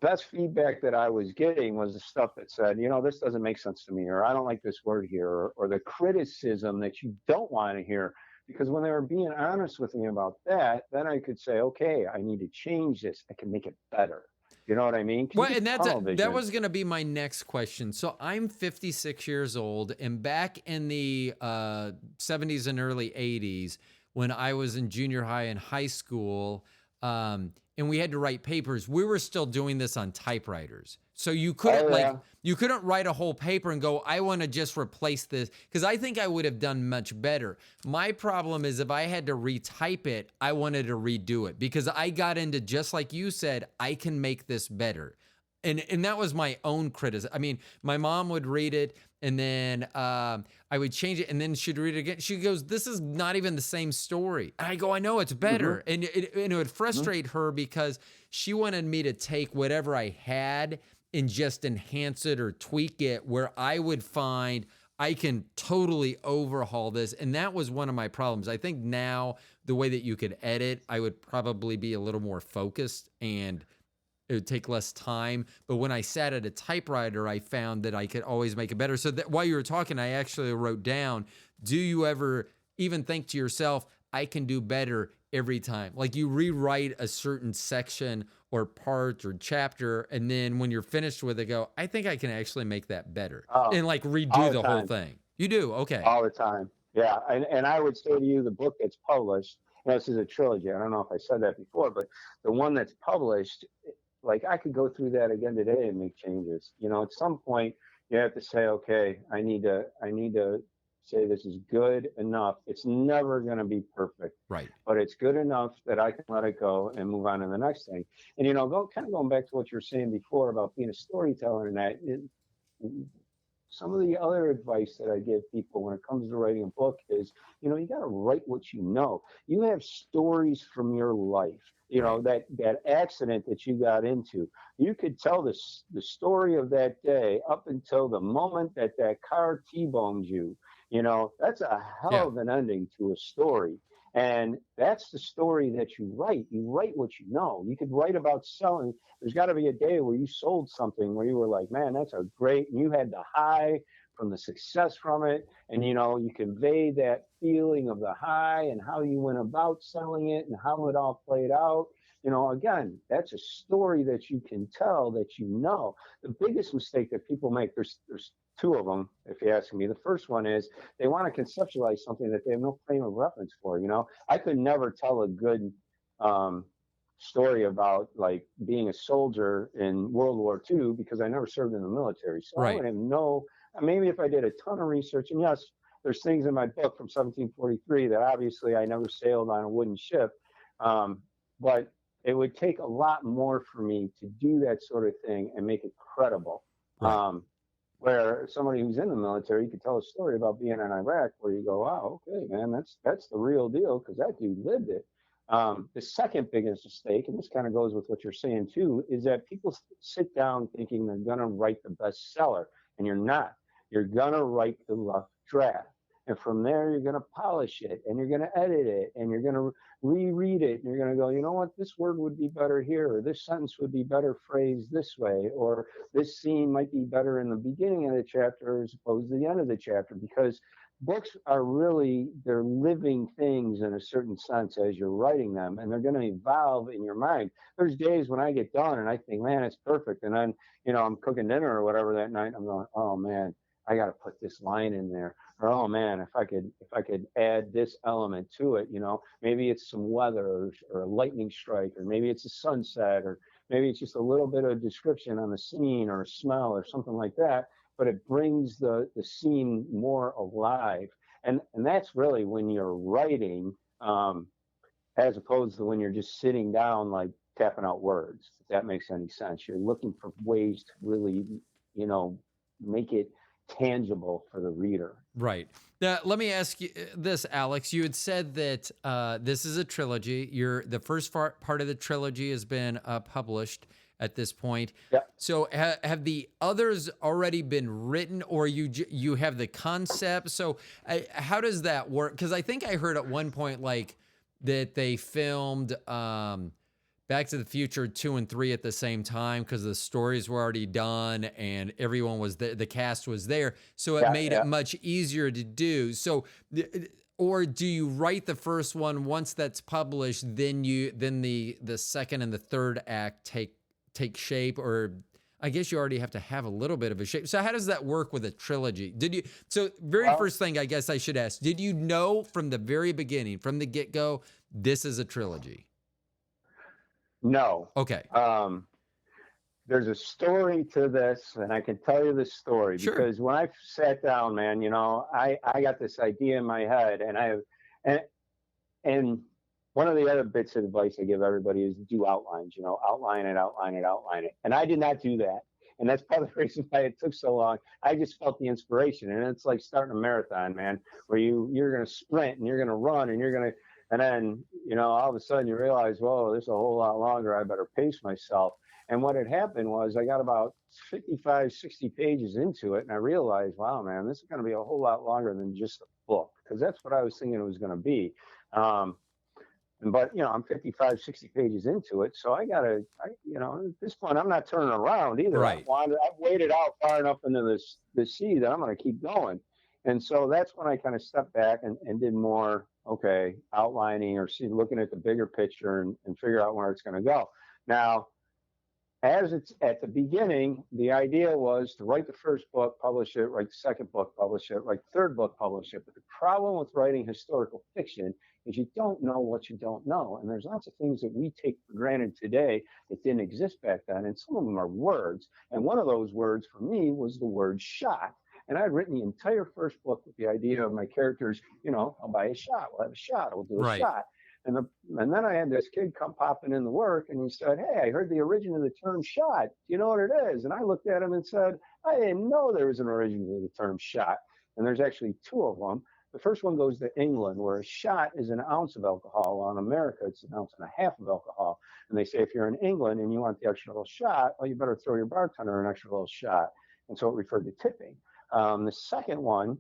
best feedback that I was getting was the stuff that said, this doesn't make sense to me, or I don't like this word here, or the criticism that you don't want to hear. Because when they were being honest with me about that, then I could say, okay, I need to change this. I can make it better. You know what I mean? Well, and that was going to be my next question. So I'm 56 years old, and back in the 70s and early 80s, when I was in junior high and high school, and we had to write papers, we were still doing this on typewriters. So you couldn't you couldn't write a whole paper and go, I want to just replace this, because I think I would have done much better. My problem is if I had to retype it, I wanted to redo it, because I got into, just like you said, I can make this better. And that was my own criticism. I mean, my mom would read it, and then I would change it, and then she'd read it again. She goes, this is not even the same story. And I go, I know, it's better. And it would frustrate her, because she wanted me to take whatever I had and just enhance it or tweak it, where I would find I can totally overhaul this. And that was one of my problems. I think now the way that you could edit, I would probably be a little more focused and it would take less time. But when I sat at a typewriter, I found that I could always make it better. So that while you were talking, I actually wrote down, do you ever even think to yourself, I can do better every time? Like you rewrite a certain section or part or chapter, and then when you're finished with it, go, I think I can actually make that better. And like redo the whole thing. You do? Okay. All the time. Yeah. And I would say to you, the book that's published, this is a trilogy. I don't know if I said that before, but the one that's published, like I could go through that again today and make changes. At some point you have to say, okay, I need to say this is good enough. It's never going to be perfect, right? But it's good enough that I can let it go and move on to the next thing. And going back to what you were saying before about being a storyteller, and that some of the other advice that I give people when it comes to writing a book is, you got to write what you know. You have stories from your life. That accident that you got into, you could tell the story of that day up until the moment that car T-boned you. That's a hell of an ending to a story. And that's the story that you write. You write what you know. You could write about selling. There's got to be a day where you sold something where you were like, man, that's a great, and you had the high from the success from it. And, you convey that feeling of the high and how you went about selling it and how it all played out. Again, that's a story that you can tell, that you know. The biggest mistake that people make, there's two of them, if you ask me. The first one is they want to conceptualize something that they have no frame of reference for. I could never tell a good story about like being a soldier in World War II because I never served in the military. So I would have maybe if I did a ton of research, and yes, there's things in my book from 1743 that obviously I never sailed on a wooden ship, but it would take a lot more for me to do that sort of thing and make it credible. Where somebody who's in the military, you could tell a story about being in Iraq where you go, wow, okay, man, that's the real deal because that dude lived it. The second biggest mistake, and this kind of goes with what you're saying too, is that people sit down thinking they're going to write the bestseller, and you're not. You're going to write the rough draft. And from there, you're going to polish it, and you're going to edit it, and you're going to reread it, and you're going to go, you know what, this word would be better here, or this sentence would be better phrased this way, or this scene might be better in the beginning of the chapter as opposed to the end of the chapter, because books are really, they're living things in a certain sense as you're writing them, and they're going to evolve in your mind. There's days when I get done and I think, man, it's perfect. And then, I'm cooking dinner or whatever that night, I'm going, oh man, I got to put this line in there. Or, oh man, if I could add this element to it, maybe it's some weather or a lightning strike, or maybe it's a sunset, or maybe it's just a little bit of description on the scene or a smell or something like that. but it brings the scene more alive. And that's really when you're writing, as opposed to when you're just sitting down, like tapping out words, if that makes any sense. You're looking for ways to really, make it tangible for the reader. Right. Now, let me ask you this, Alex. You had said that this is a trilogy. The first part of the trilogy has been published at this point. Yeah. So have the others already been written, or you have the concept? So how does that work? Because I think I heard at one point like that they filmed Back to the Future 2 and 3 at the same time because the stories were already done and everyone was there, the cast was there. So it made it much easier to do. So, or do you write the first one once that's published, then the second and the third act take shape? Or I guess you already have to have a little bit of a shape. So how does that work with a trilogy? First thing I guess I should ask, did you know from the very beginning, from the get-go, this is a trilogy? No. Okay. There's a story to this, and I can tell you this story because when I sat down, man, I got this idea in my head, and one of the other bits of advice I give everybody is do outlines, outline it. And I did not do that. And that's part of the reason why it took so long. I just felt the inspiration. And it's like starting a marathon, man, where you're going to sprint and you're going to run and and then, all of a sudden you realize, whoa, this is a whole lot longer. I better pace myself. And what had happened was I got about 55, 60 pages into it. And I realized, wow, man, this is going to be a whole lot longer than just a book. Because that's what I was thinking it was going to be. But, I'm 55, 60 pages into it. So at this point, I'm not turning around either. Right. I've waited out far enough into the sea that I'm going to keep going. And so that's when I kind of stepped back and did more, outlining or looking at the bigger picture and figure out where it's going to go. Now, as it's at the beginning, the idea was to write the first book, publish it, write the second book, publish it, write the third book, publish it. But the problem with writing historical fiction is you don't know what you don't know. And there's lots of things that we take for granted today that didn't exist back then. And some of them are words. And one of those words for me was the word shot. And I'd written the entire first book with the idea of my characters, I'll buy a shot, we'll have a shot, we'll do a shot. And then I had this kid come popping in the work and he said, hey, I heard the origin of the term shot. Do you know what it is? And I looked at him and said, I didn't know there was an origin of the term shot. And there's actually two of them. The first one goes to England, where a shot is an ounce of alcohol. While in America, it's an ounce and a half of alcohol. And they say if you're in England and you want the extra little shot, well, you better throw your bartender an extra little shot. And so it referred to tipping. The second one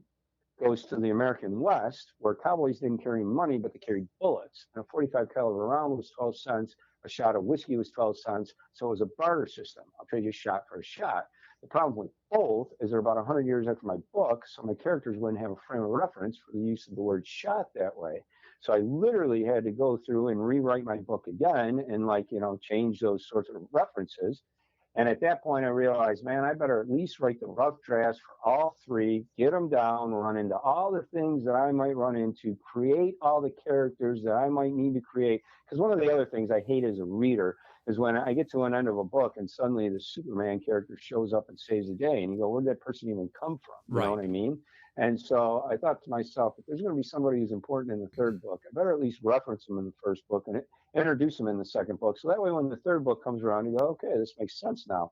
goes to the American West, where cowboys didn't carry money, but they carried bullets. And a 45 caliber round was 12 cents. A shot of whiskey was 12 cents. So it was a barter system. I'll trade you a shot for a shot. The problem with both is they're about 100 years after my book, so my characters wouldn't have a frame of reference for the use of the word shot that way. So I literally had to go through and rewrite my book again and change those sorts of references. And at that point, I realized, man, I better at least write the rough drafts for all three, get them down, run into all the things that I might run into, create all the characters that I might need to create. Because one of the other things I hate as a reader is when I get to an end of a book and suddenly the Superman character shows up and saves the day. And you go, where did that person even come from? You know what I mean? And so I thought to myself, if there's going to be somebody who's important in the third book, I better at least reference them in the first book and introduce them in the second book. So that way, when the third book comes around, you go, okay, this makes sense now.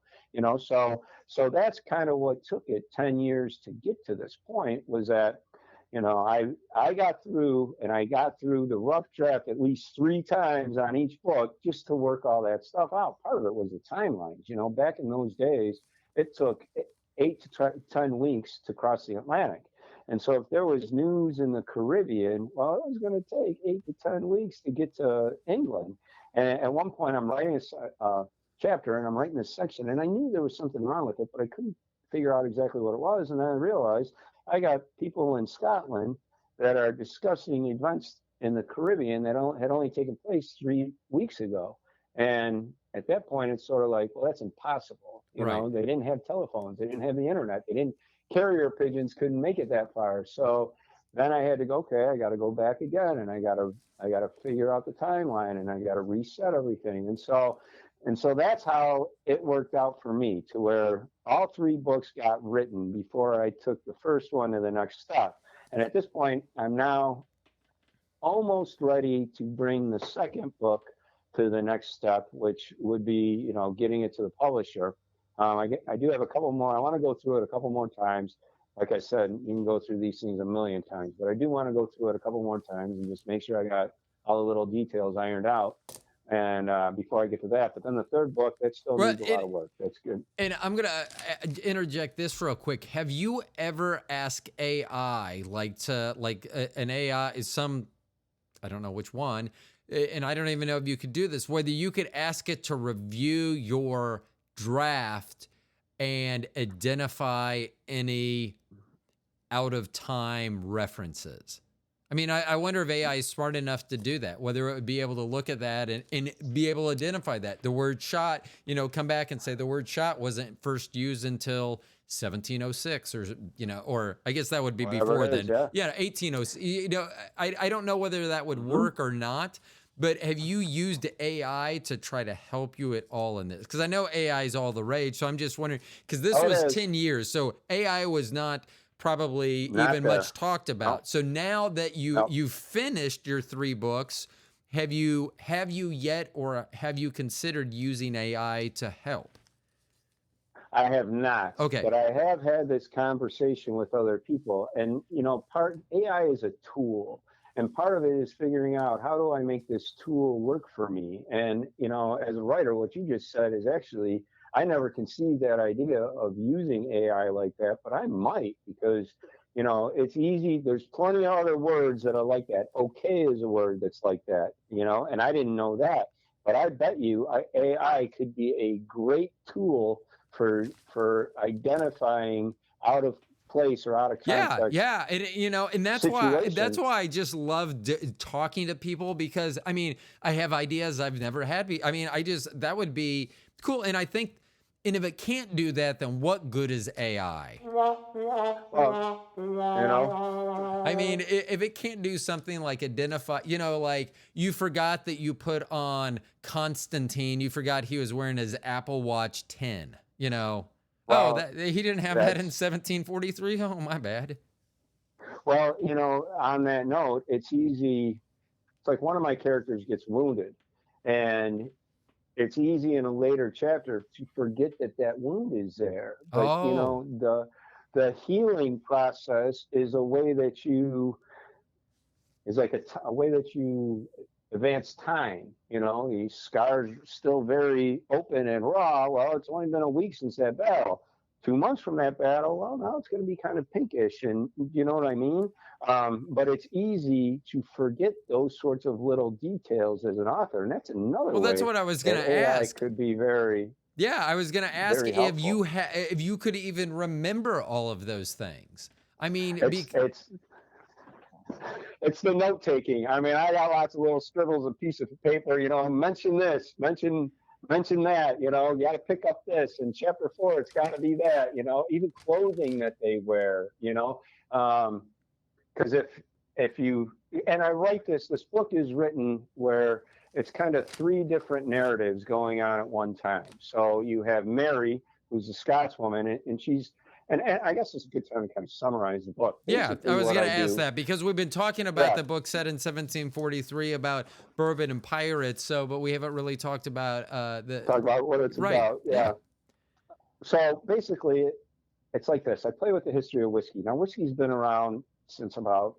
So that's kind of what took it 10 years to get to this point, was that, I got through the rough draft at least 3 times on each book just to work all that stuff out. Part of it was the timelines. Back in those days, it took 8 to 10 weeks to cross the Atlantic. And so if there was news in the Caribbean, well, it was going to take 8 to 10 weeks to get to England. And at one point, I'm writing a chapter and I'm writing this section, and I knew there was something wrong with it, but I couldn't figure out exactly what it was. And then I realized I got people in Scotland that are discussing events in the Caribbean that had only taken place 3 weeks ago. And at that point, it's sort of like, well, that's impossible. You know, they didn't have telephones. They didn't have the internet. Carrier pigeons couldn't make it that far. So then I had to go, okay, I got to go back again, and I got to figure out the timeline, and I got to reset everything. And so And so that's how it worked out for me, to where all three books got written before I took the first one to the next step. And at this point, I'm now almost ready to bring the second book to the next step, which would be, getting it to the publisher. I do have a couple more. I want to go through it a couple more times. Like I said, you can go through these things a million times, but I do want to go through it a couple more times and just make sure I got all the little details ironed out. And before I get to that, but then the third book, that still needs a lot of work. That's good. And I'm going to interject this real quick. Have you ever asked AI, an AI is some, I don't know which one, and I don't even know if you could do this, whether you could ask it to review your draft and identify any out of time references? I mean, I wonder if AI is smart enough to do that, whether it would be able to look at that and be able to identify that. The word shot, come back and say the word shot wasn't first used until 1706 or I guess that would be before then. Yeah, 1806. I don't know whether that would work or not, but have you used AI to try to help you at all in this? Because I know AI is all the rage, so I'm just wondering, because this was 10 years, so AI was not probably not even much talked about. Nope. So now that you've finished your 3 books, have you yet, or have you considered using AI to help? I have not. Okay. But I have had this conversation with other people, and part AI is a tool, and part of it is figuring out, how do I make this tool work for me? And as a writer, what you just said is actually, I never conceived that idea of using AI like that, but I might, because, it's easy. There's plenty of other words that are like that. Okay is a word that's like that, and I didn't know that. But I bet you AI could be a great tool for identifying out of place or out of context. Yeah, and that's why I just love talking to people, because I mean, I have ideas I've never had. That would be cool, and I think. And if it can't do that, then what good is AI? I mean, if it can't do something like identify, like you forgot that you put on Constantine, you forgot he was wearing his Apple Watch 10, he didn't have that in 1743. Oh, my bad. Well, on that note, it's easy. It's like one of my characters gets wounded, and it's easy in a later chapter to forget that wound is there. But, the healing process is a way that you, a way that you advance time. These scars are still very open and raw. Well, it's only been a week since that battle. 2 months from that battle, well, now it's going to be kind of pinkish, and you know what I mean? But it's easy to forget those sorts of little details as an author, and that's another way. Well, that's what I was going to ask. Could be very. Yeah, I was going to ask if you could even remember all of those things. I mean, it's the note taking. I mean, I got lots of little scribbles and pieces of paper. Mention this, mention that, you got to pick up this. In chapter 4, it's got to be that, even clothing that they wear, because if you, and I write this book is written where it's kind of 3 different narratives going on at one time. So you have Mary, who's a Scotswoman, and she's, and I guess it's a good time to kind of summarize the book. Basically, I was going to ask that, because we've been talking about the book set in 1743 about bourbon and pirates. But we haven't really talked about talk about what it's about. Yeah. So basically, it's like this. I play with the history of whiskey. Now, whiskey's been around since about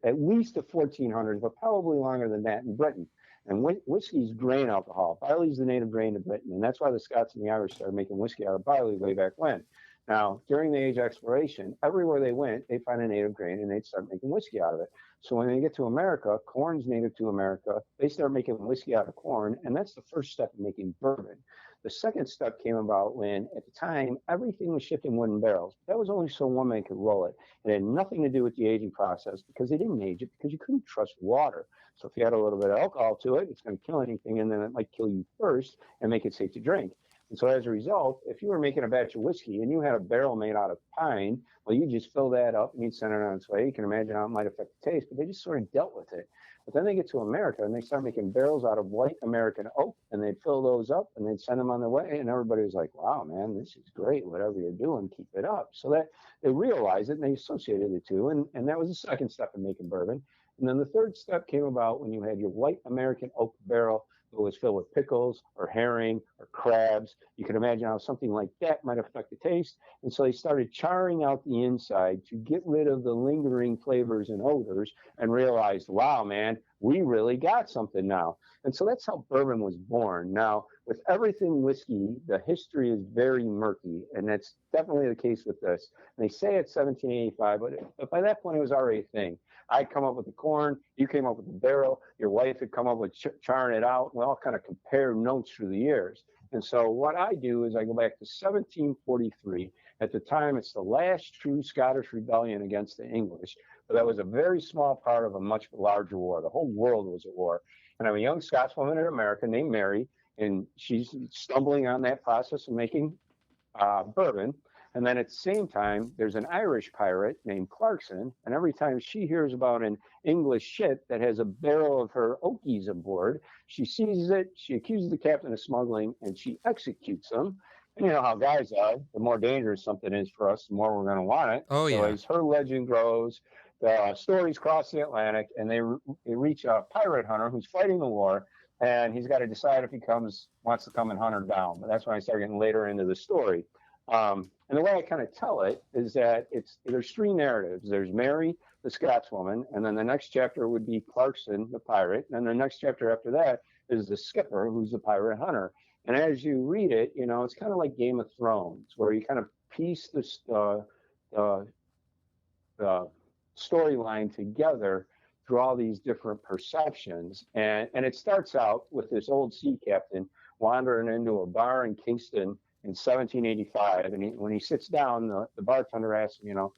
at least the 1400s, but probably longer than that in Britain. And whiskey's grain alcohol. Barley's the native grain of Britain, and that's why the Scots and the Irish started making whiskey out of barley way back when. Now, during the age of exploration, everywhere they went, they find a native grain and they'd start making whiskey out of it. So when they get to America, corn's native to America. They start making whiskey out of corn, and that's the first step in making bourbon. The second step came about when, at the time, everything was shipped in wooden barrels. That was only so one man could roll it. It had nothing to do with the aging process, because they didn't age it because you couldn't trust water. So if you had a little bit of alcohol to it, it's going to kill anything, and then it might kill you first and make it safe to drink. And so as a result, if you were making a batch of whiskey and you had a barrel made out of pine, well, you just fill that up and you'd send it on its way. You can imagine how it might affect the taste, but they just sort of dealt with it. But then they get to America and they start making barrels out of white American oak, and they'd fill those up and they'd send them on their way. And everybody was like, wow, man, this is great. Whatever you're doing, keep it up. So that they realized it and they associated the two. And that was the second step in making bourbon. And then the third step came about when you had your white American oak barrel that was filled with pickles or herring or crabs. You can imagine how something like that might affect the taste. And so they started charring out the inside to get rid of the lingering flavors and odors, and realized, wow, man, we really got something now. And so that's how bourbon was born. Now, with everything whiskey, the history is very murky, and that's definitely the case with this. And they say it's 1785, but by that point, it was already a thing. I'd come up with the corn, you came up with the barrel, your wife had come up with charring it out. We all kind of compare notes through the years. And so what I do is I go back to 1743. At the time, it's the last true Scottish rebellion against the English. But that was a very small part of a much larger war. The whole world was at war. And I'm a young Scotswoman in America named Mary, and she's stumbling on that process of making bourbon. And then at the same time, there's an Irish pirate named Clarkson. And every time she hears about an English ship that has a barrel of her Oakies aboard, she seizes it, she accuses the captain of smuggling, and she executes them. And you know how guys are. The more dangerous something is for us, the more we're going to want it. Oh, yeah. So as her legend grows, the stories cross the Atlantic, and they reach a pirate hunter who's fighting the war. And he's got to decide if he wants to come and hunt her down. But that's when I start getting later into the story. And the way I kind of tell it is that there's three narratives. There's Mary, the Scotswoman, and then the next chapter would be Clarkson, the pirate. And then the next chapter after that is the skipper, who's the pirate hunter. And as you read it, you know, it's kind of like Game of Thrones, where you kind of piece the storyline together through all these different perceptions. And it starts out with this old sea captain wandering into a bar in Kingston in 1785. And when he sits down, the bartender asks him, you know,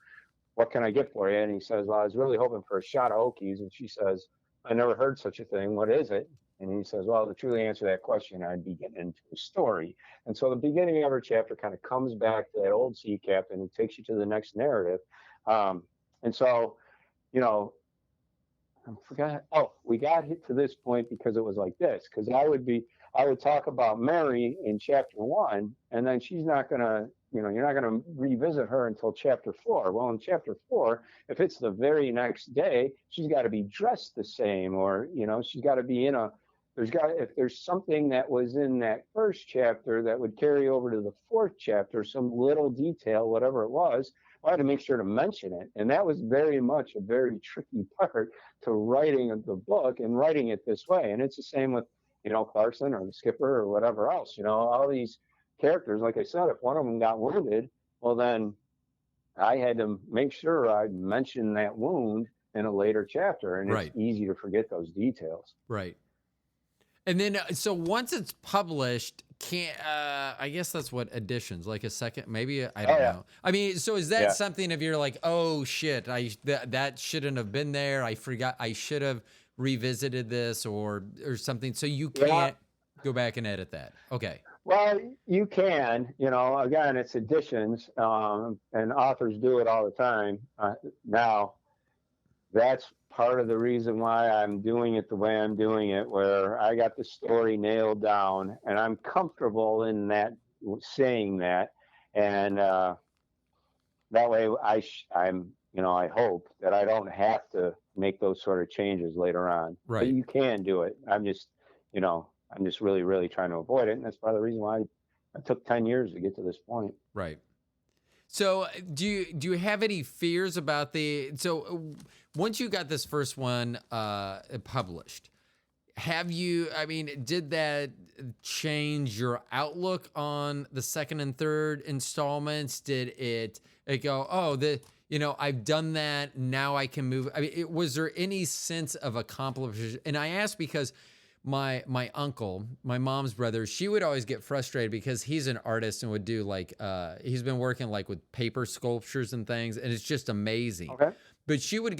what can I get for you? And he says, well, I was really hoping for a shot of Oakies. And she says, I never heard such a thing. What is it? And he says, well, to truly answer that question, I'd be getting into a story. And so the beginning of every chapter kind of comes back to that old sea captain who takes you to the next narrative. And so, you know, I forgot. Oh, we got hit to this point because it was like this, because I would talk about Mary in chapter 1, and then she's not going to, you know, you're not going to revisit her until chapter 4. Well, in chapter 4, if it's the very next day, she's got to be dressed the same, or, you know, she's got to be if there's something that was in that first chapter that would carry over to the fourth chapter, some little detail, whatever it was, I had to make sure to mention it. And that was very much a very tricky part to writing the book and writing it this way. And it's the same with, you know, Clarkson or the skipper or whatever else. You know, all these characters, like I said, if one of them got wounded, well, then I had to make sure I mentioned that wound in a later chapter. And it's easy to forget those details. Right. And then, so once it's published, I guess that's what editions, like a second, maybe, I don't know. I mean, so is that something if you're like, oh shit, that shouldn't have been there. I forgot, I should have revisited this or something. So you can't go back and edit that. Okay. Well, you can, you know, again, it's editions, and authors do it all the time. Now, that's part of the reason why I'm doing it the way I'm doing it, where I got the story nailed down and I'm comfortable in that, saying that. And that way I'm, you know, I hope that I don't have to make those sort of changes later on. Right. But you can do it. I'm just really, really trying to avoid it. And that's part of the reason why it took 10 years to get to this point. Right. So do you have any fears about once you got this first one published, did that change your outlook on the second and third installments? Did it go, I've done that, now I can move? I mean, was there any sense of accomplishment? And I ask because my uncle, my mom's brother, she would always get frustrated because he's an artist and would do he's been working with paper sculptures and things, and it's just amazing. Okay. But she would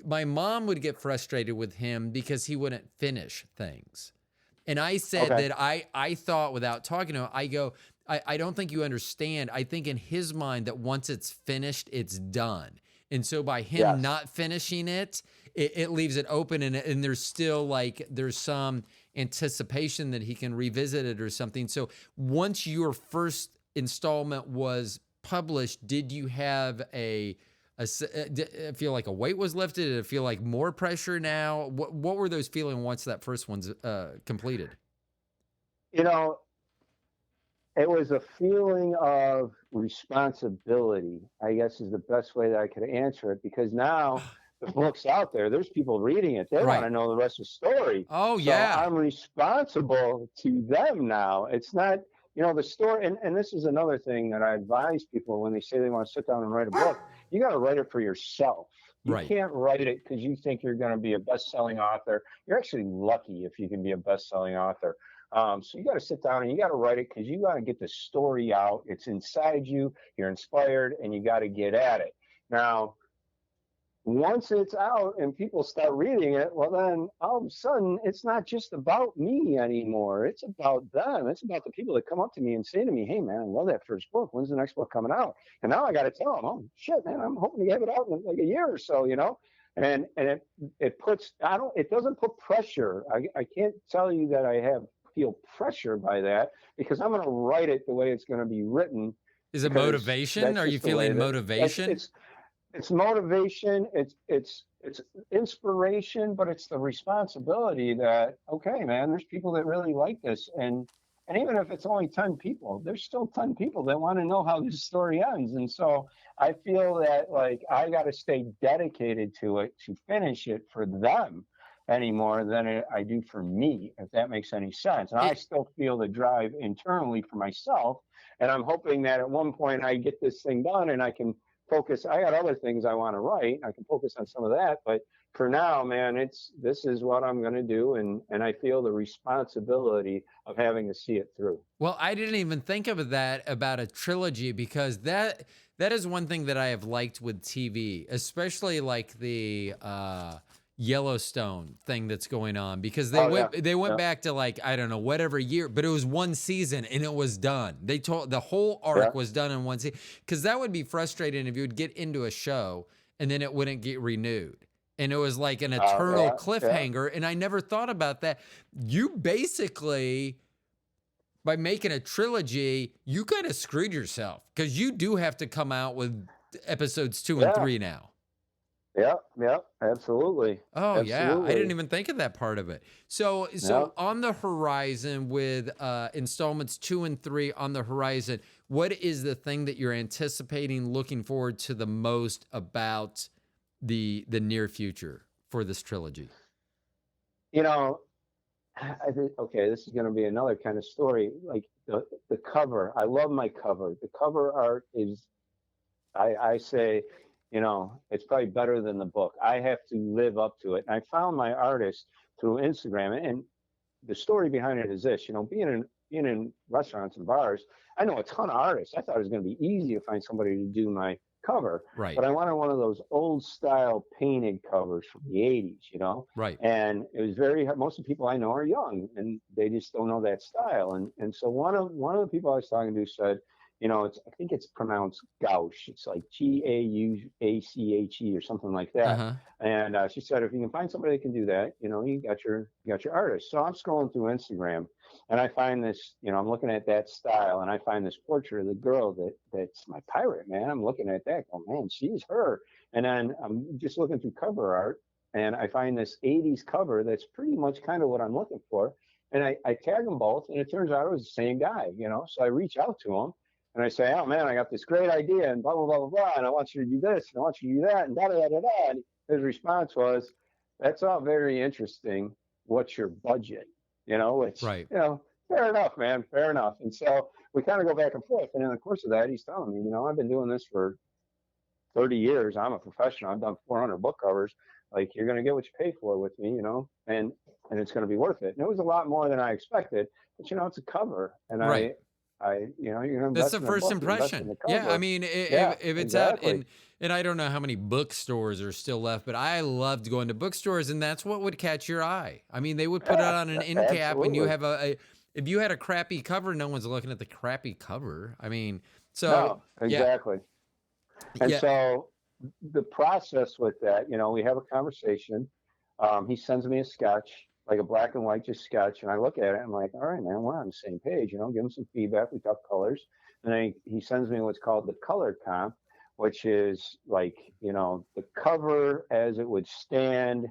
my mom would get frustrated with him because he wouldn't finish things. And I said that I thought, without talking to him, I go, I don't think you understand. I think in his mind that once it's finished, it's done. And so by him Yes. not finishing it, it leaves it open, and there's still like, there's some anticipation that he can revisit it or something. So once your first installment was published, did you have did it feel like a weight was lifted? Did it feel like more pressure now? What were those feeling once that first one's completed? You know, it was a feeling of responsibility, I guess is the best way that I could answer it, because now the book's out there. There's people reading it. They Right. want to know the rest of the story. Oh, So yeah. I'm responsible to them now. It's not, the story. And this is another thing that I advise people when they say they want to sit down and write a book. You got to write it for yourself. You Right. can't write it because you think you're going to be a best-selling author. You're actually lucky if you can be a best-selling author. So you got to sit down and you got to write it because you got to get the story out. It's inside you. You're inspired, and you got to get at it. Now, once it's out and people start reading it, well, then all of a sudden it's not just about me anymore. It's about them. It's about the people that come up to me and say to me, "Hey, man, I love that first book. When's the next book coming out?" And now I got to tell them, "Oh, shit, man, I'm hoping to have it out in like a year or so," And it doesn't put pressure. I can't tell you that I feel pressure by that, because I'm going to write it the way it's going to be written. Is it motivation? Are you feeling motivation? It's motivation. It's inspiration, but it's the responsibility that, okay, man, there's people that really like this, and even if it's only 10 people, there's still 10 people that want to know how this story ends. And so I feel that, like, I got to stay dedicated to it to finish it for them any more than I do for me, if that makes any sense. And I still feel the drive internally for myself, and I'm hoping that at one point I get this thing done and I can focus. I got other things I want to write. I can focus on some of that, but for now, man, this is what I'm going to do, and I feel the responsibility of having to see it through. Well, I didn't even think of that about a trilogy, because that is one thing that I have liked with TV, especially like the Yellowstone thing that's going on, because they went back to, like, I don't know, whatever year, but it was one season and it was done. They told the whole arc was done in one season, because that would be frustrating if you would get into a show and then it wouldn't get renewed. And it was like an eternal cliffhanger. And I never thought about that. You basically, by making a trilogy, you kind of screwed yourself, because you do have to come out with episodes 2 and 3 now. Yeah, absolutely. Oh, absolutely. yeah. I didn't even think of that part of it. So on the horizon, with installments 2 and 3 on the horizon, what is the thing that you're anticipating, looking forward to the most about the near future for this trilogy? I think, okay, this is going to be another kind of story. Like the cover, I love my cover. The cover art is, I say, it's probably better than the book. I have to live up to it. And I found my artist through Instagram, and the story behind it is this. Being in restaurants and bars, I know a ton of artists. I thought it was going to be easy to find somebody to do my cover, right? But I wanted one of those old style painted covers from the 80s, right? And it was very hard. Most of the people I know are young, and they just don't know that style. And so one of the people I was talking to said, I think it's pronounced gouache. It's like Gauache or something like that. Uh-huh. And she said, if you can find somebody that can do that, you got your artist. So I'm scrolling through Instagram, and I find this, I'm looking at that style, and I find this portrait of the girl that's my pirate, man. I'm looking at that, going, man, she's her. And then I'm just looking through cover art, and I find this 80s cover that's pretty much kind of what I'm looking for. And I tag them both, and it turns out it was the same guy, So I reach out to him. And I say, oh, man, I got this great idea, and blah, blah, blah, blah, blah, and I want you to do this, and I want you to do that, and da-da-da-da-da. And his response was, that's all very interesting. What's your budget? Which, right. Fair enough, man, fair enough. And so we kind of go back and forth. And in the course of that, he's telling me, I've been doing this for 30 years. I'm a professional. I've done 400 book covers. Like, you're going to get what you pay for with me, and it's going to be worth it. And it was a lot more than I expected, but, it's a cover. And right. That's the first impression. Yeah, I mean, if it's exactly. out, and I don't know how many bookstores are still left, but I loved going to bookstores, and that's what would catch your eye. I mean, they would put it on an end cap, and you have a if you had a crappy cover, no one's looking at the crappy cover. I mean, so No, exactly. And yeah. so the process with that, we have a conversation. He sends me a sketch, like a black and white just sketch, and I look at it. And I'm like, all right, man, we're on the same page. Give him some feedback. We talk colors, and then he sends me what's called the color comp, which is like the cover as it would stand,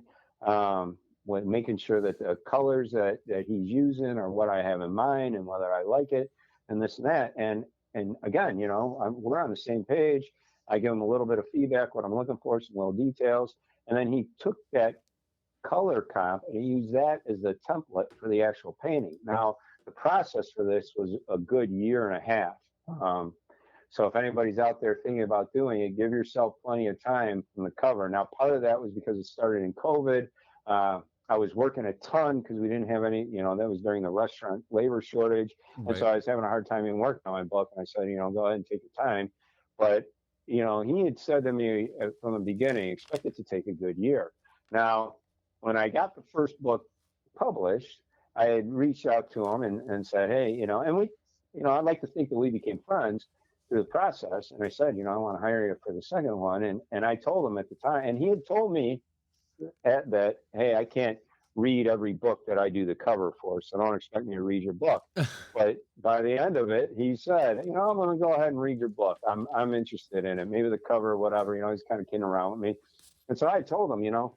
when making sure that the colors that he's using are what I have in mind and whether I like it and this and that. And again, we're on the same page. I give him a little bit of feedback, what I'm looking for, some little details, and then he took that color comp and he used that as the template for the actual painting. Now, the process for this was a good year and a half. So if anybody's out there thinking about doing it, give yourself plenty of time from the cover. Now, part of that was because it started in COVID. I was working a ton because we didn't have any, that was during the restaurant labor shortage. Right. And so I was having a hard time even working on my book. And I said, go ahead and take your time. But, he had said to me from the beginning, expect it to take a good year. Now, when I got the first book published, I had reached out to him and said, hey, and we, I'd like to think that we became friends through the process. And I said, I want to hire you for the second one. And I told him at the time, and he had told me that, hey, I can't read every book that I do the cover for, so don't expect me to read your book. But by the end of it, he said, I'm going to go ahead and read your book. I'm interested in it. Maybe the cover or whatever, he's kind of kidding around with me. And so I told him,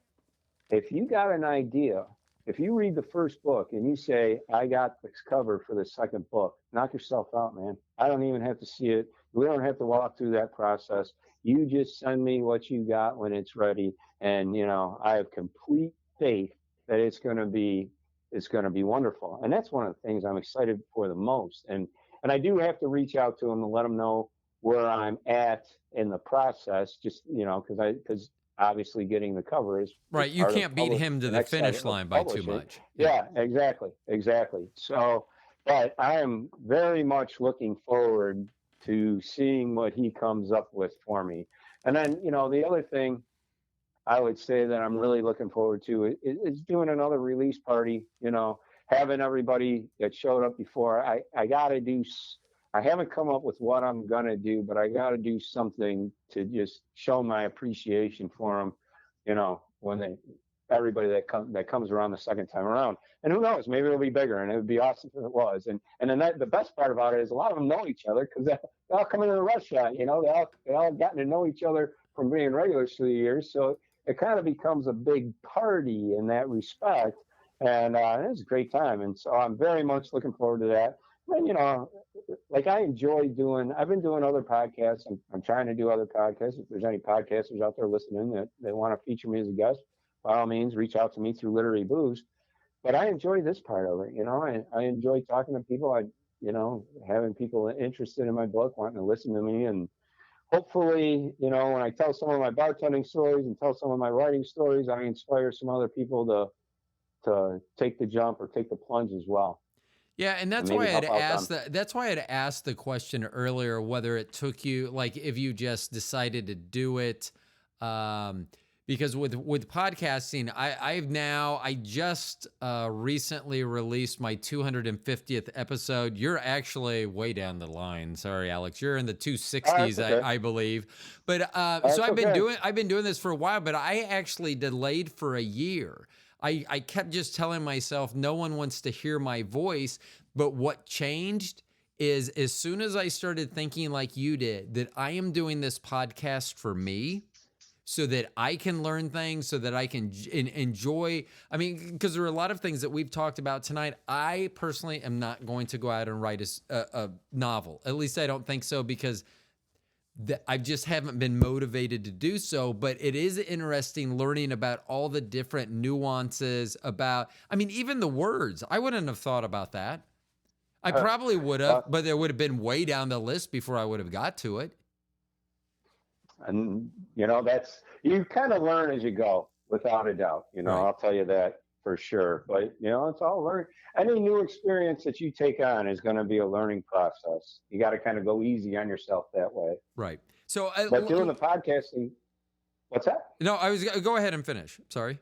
if you got an idea, if you read the first book and you say, I got this cover for the second book, knock yourself out, man. I don't even have to see it. We don't have to walk through that process. You just send me what you got when it's ready. And, I have complete faith that it's going to be wonderful. And that's one of the things I'm excited for the most. And I do have to reach out to him and let him know where I'm at in the process, just, because obviously getting the cover is right. You can't beat him to the finish line by too much. Yeah, exactly. So, but I am very much looking forward to seeing what he comes up with for me. And then, the other thing I would say that I'm really looking forward to is doing another release party, having everybody that showed up before. I haven't come up with what I'm going to do, but I got to do something to just show my appreciation for them, when everybody that comes around the second time around. And who knows, maybe it'll be bigger, and it would be awesome if it was. And then the best part about it is a lot of them know each other because they all come into the restaurant, they all gotten to know each other from being regulars through the years. So it kind of becomes a big party in that respect. And it's a great time. And so I'm very much looking forward to that. And, like I enjoy I've been doing other podcasts. I'm trying to do other podcasts. If there's any podcasters out there listening that they want to feature me as a guest, by all means, reach out to me through Literary Booze. But I enjoy this part of it. I enjoy talking to people. Having people interested in my book, wanting to listen to me. And hopefully, when I tell some of my bartending stories and tell some of my writing stories, I inspire some other people to take the jump or take the plunge as well. Yeah, and that's why I'd asked that's why I'd asked the question earlier whether it took you, like, if you just decided to do it. Because with podcasting, I just recently released my 250th episode. You're actually way down the line. Sorry, Alex. You're in the 260s, okay. I believe. But so I've been doing this for a while, but I actually delayed for a year. I kept just telling myself no one wants to hear my voice. But what changed is as soon as I started thinking like you did, that I am doing this podcast for me, so that I can learn things, so that I can enjoy. I mean, because there are a lot of things that we've talked about tonight. I personally am not going to go out and write a novel. At least I don't think so, because I just haven't been motivated to do so. But it is interesting learning about all the different nuances about, even the words. I wouldn't have thought about that. I probably would have, but there would have been way down the list before I would have got to it. And, that's, you kind of learn as you go, without a doubt. Right. I'll tell you that for sure. But, it's all learning. Any new experience that you take on is going to be a learning process. You got to kind of go easy on yourself that way. Right. So, but doing the podcasting, what's that? No, I was, go ahead and finish. Sorry.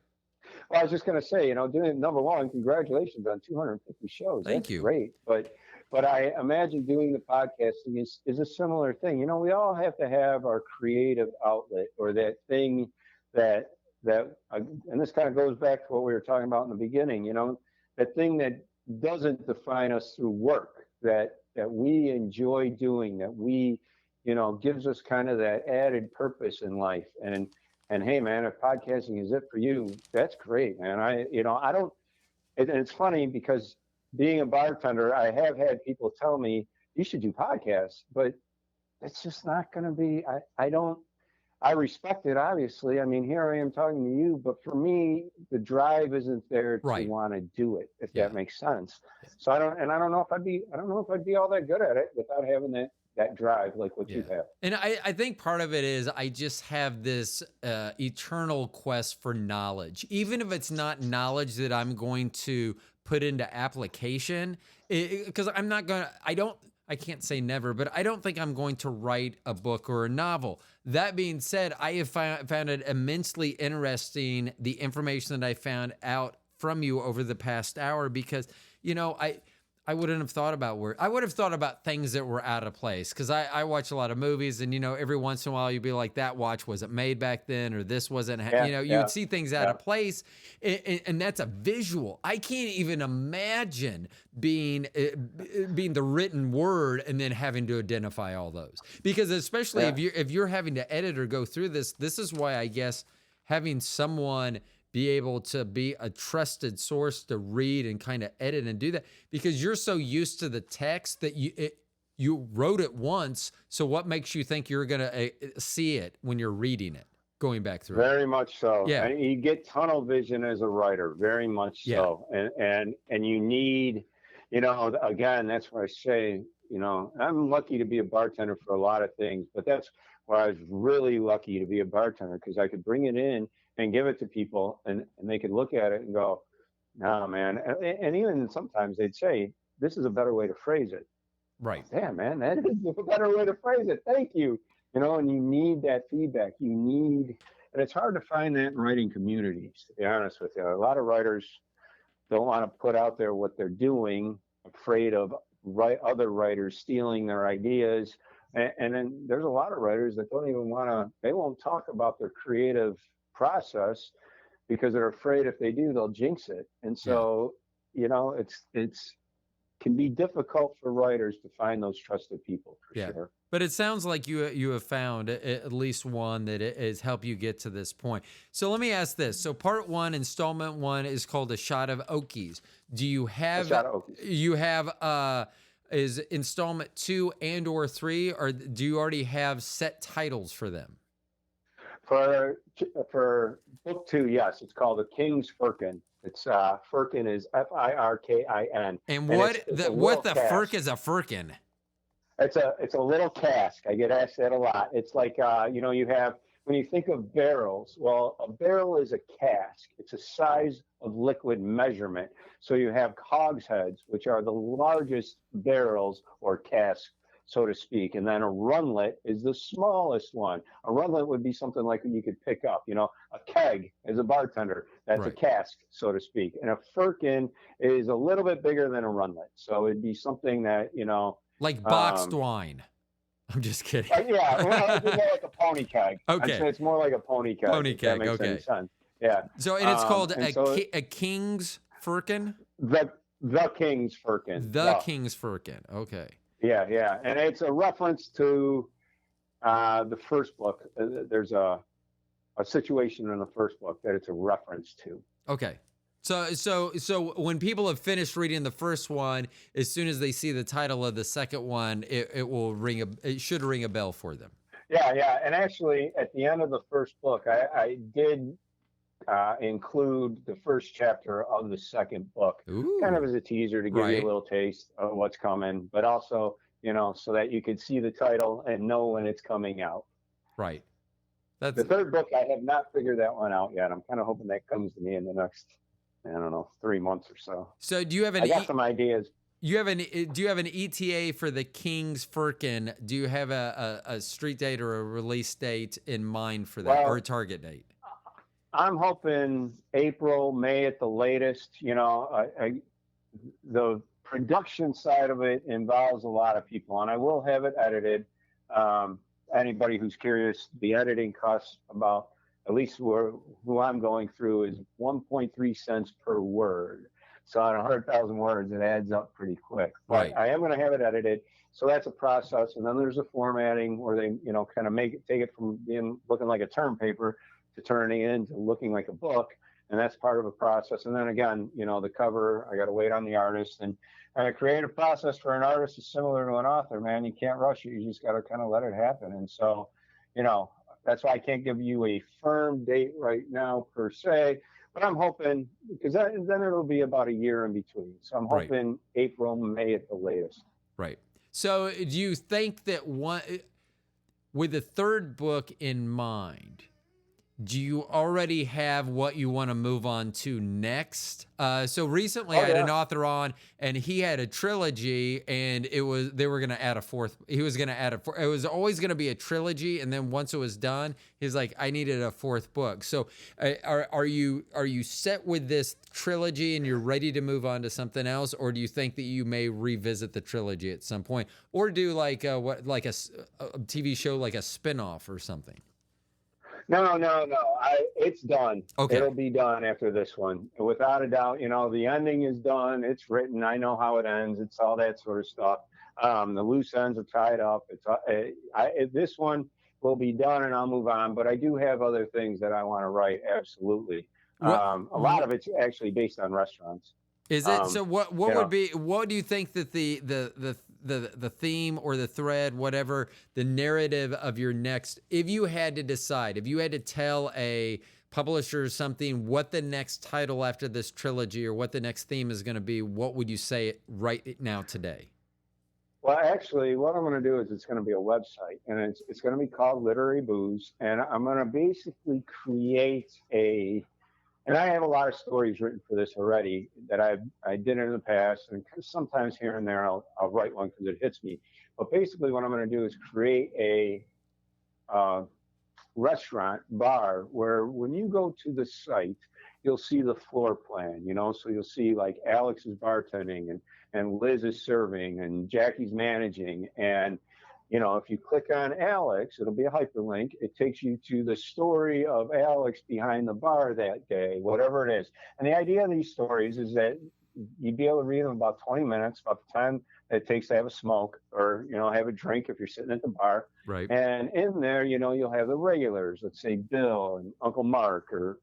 Well, I was just going to say, doing number one, congratulations on 250 shows. Thank That's you. great. But I imagine doing the podcasting is a similar thing. We all have to have our creative outlet or that thing that and this kind of goes back to what we were talking about in the beginning. That thing that doesn't define us through work, that we enjoy doing, that we, gives us kind of that added purpose in life. And hey, man, if podcasting is it for you, that's great, man. I don't. And it's funny because being a bartender, I have had people tell me you should do podcasts, but it's just not going to be. I don't. I respect it, obviously. I mean, here I am talking to you, but for me, the drive isn't there to Right. want to do it, if Yeah. that makes sense. So I don't know if I'd be all that good at it without having that drive like what you have. And I think part of it is I just have this eternal quest for knowledge, even if it's not knowledge that I'm going to put into application, because I can't say never, but I don't think I'm going to write a book or a novel. That being said, I have found it immensely interesting, the information that I found out from you over the past hour, because, I wouldn't have thought about I would have thought about things that were out of place, because I watch a lot of movies, and every once in a while you'd be like, that watch wasn't made back then, or this wasn't you would see things out of place, and that's a visual. I can't even imagine being the written word and then having to identify all those, because especially if you're having to edit or go through this is why I guess having someone be able to be a trusted source to read and kind of edit and do that, because you're so used to the text that you wrote it once. So what makes you think you're going to see it when you're reading it, going back through Very much so. Yeah. And you get tunnel vision as a writer, very much so. And you need, again, that's why I say, I'm lucky to be a bartender for a lot of things, but that's why I was really lucky to be a bartender, because I could bring it in and give it to people, and they could look at it and go, no, man. And even sometimes they'd say, this is a better way to phrase it. Right. Yeah, man, that is a better way to phrase it. Thank you. And you need that feedback. And it's hard to find that in writing communities, to be honest with you. A lot of writers don't want to put out there what they're doing, afraid of other writers stealing their ideas. And then there's a lot of writers that don't even they won't talk about their creative process because they're afraid if they do, they'll jinx it. And so, it's can be difficult for writers to find those trusted people, for sure. But it sounds like you have found at least one that has helped you get to this point. So let me ask this. So part one, installment one, is called A Shot of Oakies. Do you have, Shot of Oakies. You have, is installment 2 and or 3, or do you already have set titles for them? For book 2, yes, it's called The King's Firkin. It's Firkin is Firkin. And what the firk is a firkin? It's a little cask. I get asked that a lot. It's like you have, when you think of barrels, well, a barrel is a cask. It's a size of liquid measurement. So you have hogsheads, which are the largest barrels or casks, so to speak. And then a runlet is the smallest one. A runlet would be something like you could pick up, a keg as a bartender. That's a cask, so to speak. And a firkin is a little bit bigger than a runlet. So it'd be something that, like boxed wine. I'm just kidding. Yeah, well, it's more like a pony keg. Okay. I'd say it's more like a pony keg. Pony keg, that makes any sense. Yeah. So, and it's called a King's Firkin? The King's Firkin. The King's Firkin. Okay. Yeah. And it's a reference to the first book. There's a situation in the first book that it's a reference to. Okay. So when people have finished reading the first one, as soon as they see the title of the second one, it should ring a bell for them. Yeah. And actually, at the end of the first book, I did include the first chapter of the second book, kind of as a teaser to give you a little taste of what's coming, but also, so that you could see the title and know when it's coming out. Right. The third book, I have not figured that one out yet. I'm kind of hoping that comes to me in the next, 3 months or so. So do you have I got some ideas. Do you have an ETA for the King's Firkin? Do you have a street date or a release date in mind for that, or a target date? I'm hoping April, May at the latest. The production side of it involves a lot of people, and I will have it edited. Um, Anybody who's curious, the editing costs about, at least who I'm going through, is 1.3 cents per word. So on 100,000 words, it adds up pretty quick. But Right. I am going to have it edited. So that's a process. And then there's a formatting where they, kind of take it from being looking like a term paper to turning it into looking like a book. And that's part of a process. And then again, the cover, I got to wait on the artist. And a creative process for an artist is similar to an author, man. You can't rush it. You just got to kind of let it happen. And so, that's why I can't give you a firm date right now per se, but I'm hoping, because then it'll be about a year in between. So I'm Right. hoping April, May at the latest. Right. So do you think that with the third book in mind, do you already have what you want to move on to next? So recently I had an author on, and he had a trilogy, and they were going to add a fourth. He was going to add it was always going to be a trilogy, and then once it was done, he's like, I needed a fourth book. So are you set with this trilogy and you're ready to move on to something else, or do you think that you may revisit the trilogy at some point, or do like a TV show, like a spinoff or something? No. It's done. Okay. It'll be done after this one, without a doubt. The ending is done. It's written. I know how it ends. It's all that sort of stuff. The loose ends are tied up. This one will be done, and I'll move on. But I do have other things that I want to write. Absolutely. A lot of it's actually based on restaurants. Is it? So what would be? What do you think that the theme or the thread, whatever the narrative of your next? If you had to decide, if you had to tell a publisher or something what the next title after this trilogy or what the next theme is going to be, what would you say right now today? Well, actually, what I'm going to do is it's going to be a website, and it's going to be called Literary Booze, and I'm going to basically create and I have a lot of stories written for this already that I did in the past, and sometimes here and there I'll write one because it hits me. But basically, what I'm going to do is create a restaurant bar where when you go to the site, you'll see the floor plan. So you'll see like Alex is bartending and Liz is serving and Jackie's managing, and if you click on Alex, it'll be a hyperlink. It takes you to the story of Alex behind the bar that day, whatever it is. And the idea of these stories is that you'd be able to read them about 20 minutes, about the time that it takes to have a smoke or, have a drink if you're sitting at the bar. Right. And in there, you'll have the regulars, let's say Bill and Uncle Mark or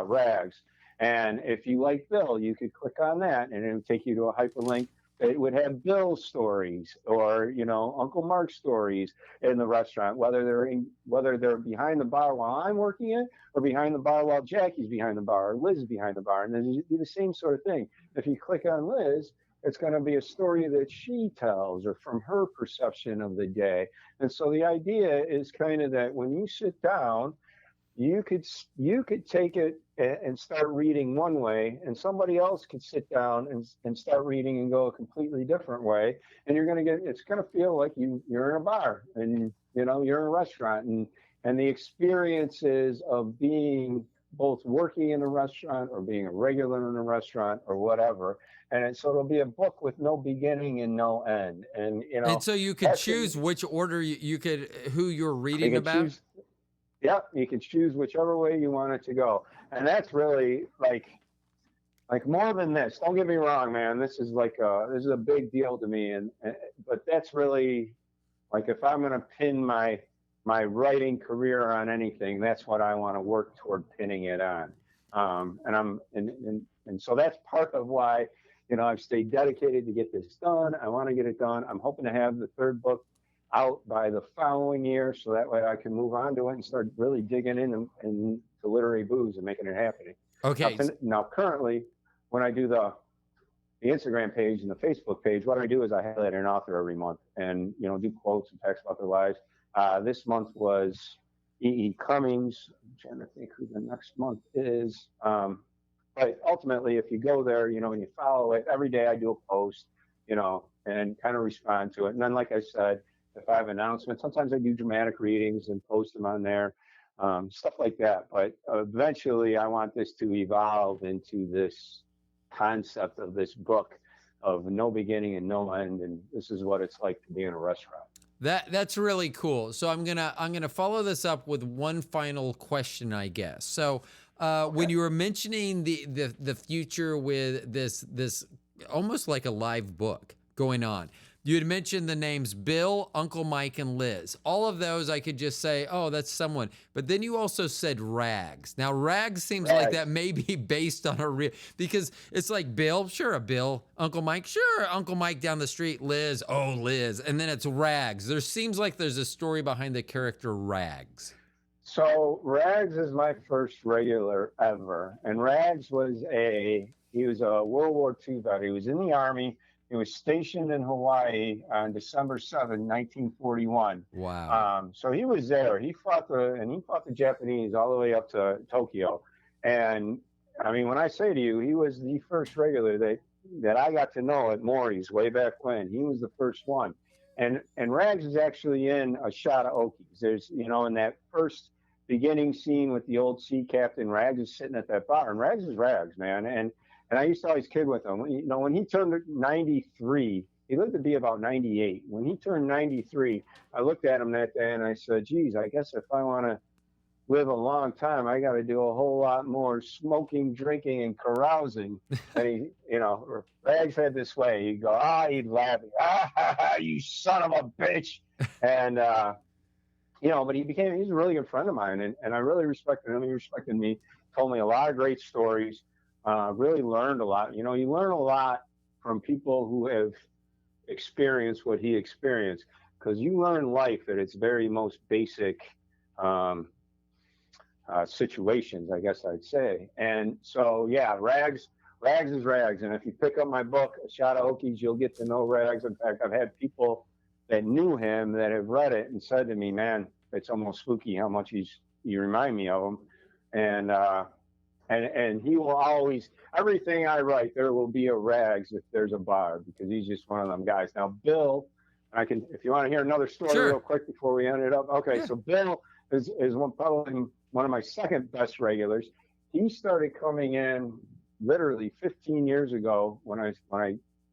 Rags. And if you like Bill, you could click on that and it would take you to a hyperlink. It would have Bill's stories or, Uncle Mark's stories in the restaurant, whether they're behind the bar while I'm working it or behind the bar while Jackie's behind the bar or Liz is behind the bar. And then it'd be the same sort of thing. If you click on Liz, it's going to be a story that she tells or from her perception of the day. And so the idea is kind of that when you sit down, you could take it and start reading one way, and somebody else could sit down and start reading and go a completely different way. And it's going to feel like you're in a bar and, you're in a restaurant, and the experiences of being both working in a restaurant or being a regular in a restaurant or whatever. And so it'll be a book with no beginning and no end. And, and so you could choose which order who you're reading about. Yeah, you can choose whichever way you want it to go. And that's really like more than this. Don't get me wrong, man. This is a big deal to me. But that's really like, if I'm going to pin my writing career on anything, that's what I want to work toward pinning it on. And so that's part of why, I've stayed dedicated to get this done. I want to get it done. I'm hoping to have the third book out by the following year, so that way I can move on to it and start really digging into Literary Booze and making it happen. Okay. Now, currently, when I do the Instagram page and the Facebook page, what I do is I highlight an author every month and, do quotes and text about their lives. This month was E.E. Cummings. I'm trying to think who the next month is. But ultimately, if you go there, and you follow it, every day I do a post, and kind of respond to it. And then, like I said, if I have announcements, sometimes I do dramatic readings and post them on there. stuff like that. But eventually, I want this to evolve into this concept of this book of no beginning and no end, and this is what it's like to be in a restaurant. That's really cool. So I'm gonna follow this up with one final question, I guess. So when you were mentioning the future with this almost like a live book going on, you had mentioned the names Bill, Uncle Mike, and Liz. All of those I could just say, oh, that's someone. But then you also said Rags. Now, Rags seems like that may be based on a real, because it's like Bill, sure, a Bill. Uncle Mike, sure, Uncle Mike down the street. Liz, oh, Liz. And then it's Rags. There seems like there's a story behind the character Rags. So Rags is my first regular ever. And Rags he was a World War II vet. He was in the Army. He was stationed in Hawaii on December 7, 1941. Wow. So he was there. He fought the Japanese all the way up to Tokyo. And I mean, when I say to you, he was the first regular that I got to know at Maury's way back when. He was the first one. And Rags is actually in A Shot of Oakies. There's, in that first beginning scene with the old sea captain, Rags is sitting at that bar, and Rags is Rags, man. And I used to always kid with him. When he turned 93, he lived to be about 98. When he turned 93, I looked at him that day and I said, geez, I guess if I want to live a long time, I got to do a whole lot more smoking, drinking, and carousing. And Rags had this way. He'd go, he'd laugh. You son of a bitch. And, but he's a really good friend of mine. And I really respected him. He respected me, told me a lot of great stories. Really learned a lot. You learn a lot from people who have experienced what he experienced, because you learn life at its very most basic situations, I guess I'd say. And so, yeah, Rags is Rags. And if you pick up my book, A Shot of Oakies, you'll get to know Rags. In fact, I've had people that knew him that have read it and said to me, man, it's almost spooky how much you remind me of him. And he will always, everything I write, there will be a Rags if there's a bar, because he's just one of them guys. Now, Bill, if you want to hear another story real quick before we end it up. Okay, yeah. So Bill is probably one of my second best regulars. He started coming in literally 15 years ago when I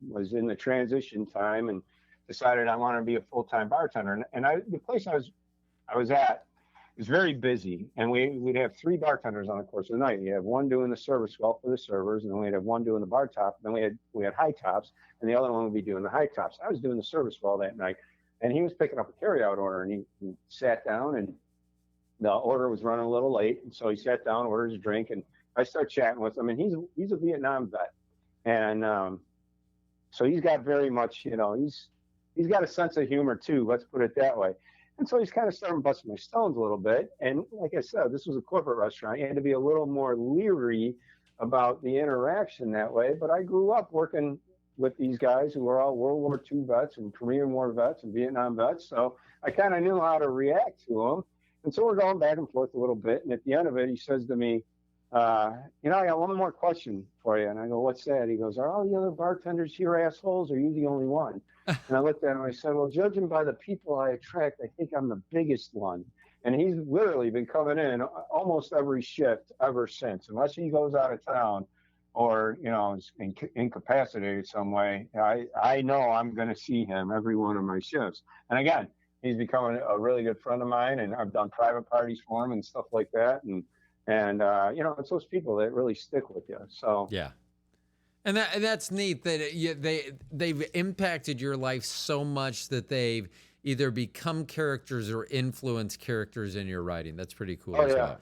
was in the transition time and decided I wanted to be a full-time bartender. And the place I was at, it was very busy, and we'd have 3 bartenders on the course of the night. You have one doing the service well for the servers, and then we'd have one doing the bar top. Then we had high tops, and the other one would be doing the high tops. I was doing the service well that night, and he was picking up a carryout order, and he sat down, and the order was running a little late, and so he sat down, ordered his drink, and I started chatting with him, and he's a Vietnam vet, and so he's got very much, he's got a sense of humor too. Let's put it that way. And so he's kind of starting busting my stones a little bit. And like I said, this was a corporate restaurant. You had to be a little more leery about the interaction that way. But I grew up working with these guys who were all World War II vets and Korean War vets and Vietnam vets. So I kind of knew how to react to them. And so we're going back and forth a little bit. And at the end of it, he says to me, I got one more question for you. And I go, what's that? He goes, are all the other bartenders here assholes, or are you the only one? And I looked at him and I said, well, judging by the people I attract, I think I'm the biggest one. And he's literally been coming in almost every shift ever since, unless he goes out of town or, is incapacitated some way. I know I'm going to see him every one of my shifts. And again, he's becoming a really good friend of mine, and I've done private parties for him and stuff like that. And it's those people that really stick with you. So, yeah. And that's neat that they've impacted your life so much that they've either become characters or influenced characters in your writing. That's pretty cool as well.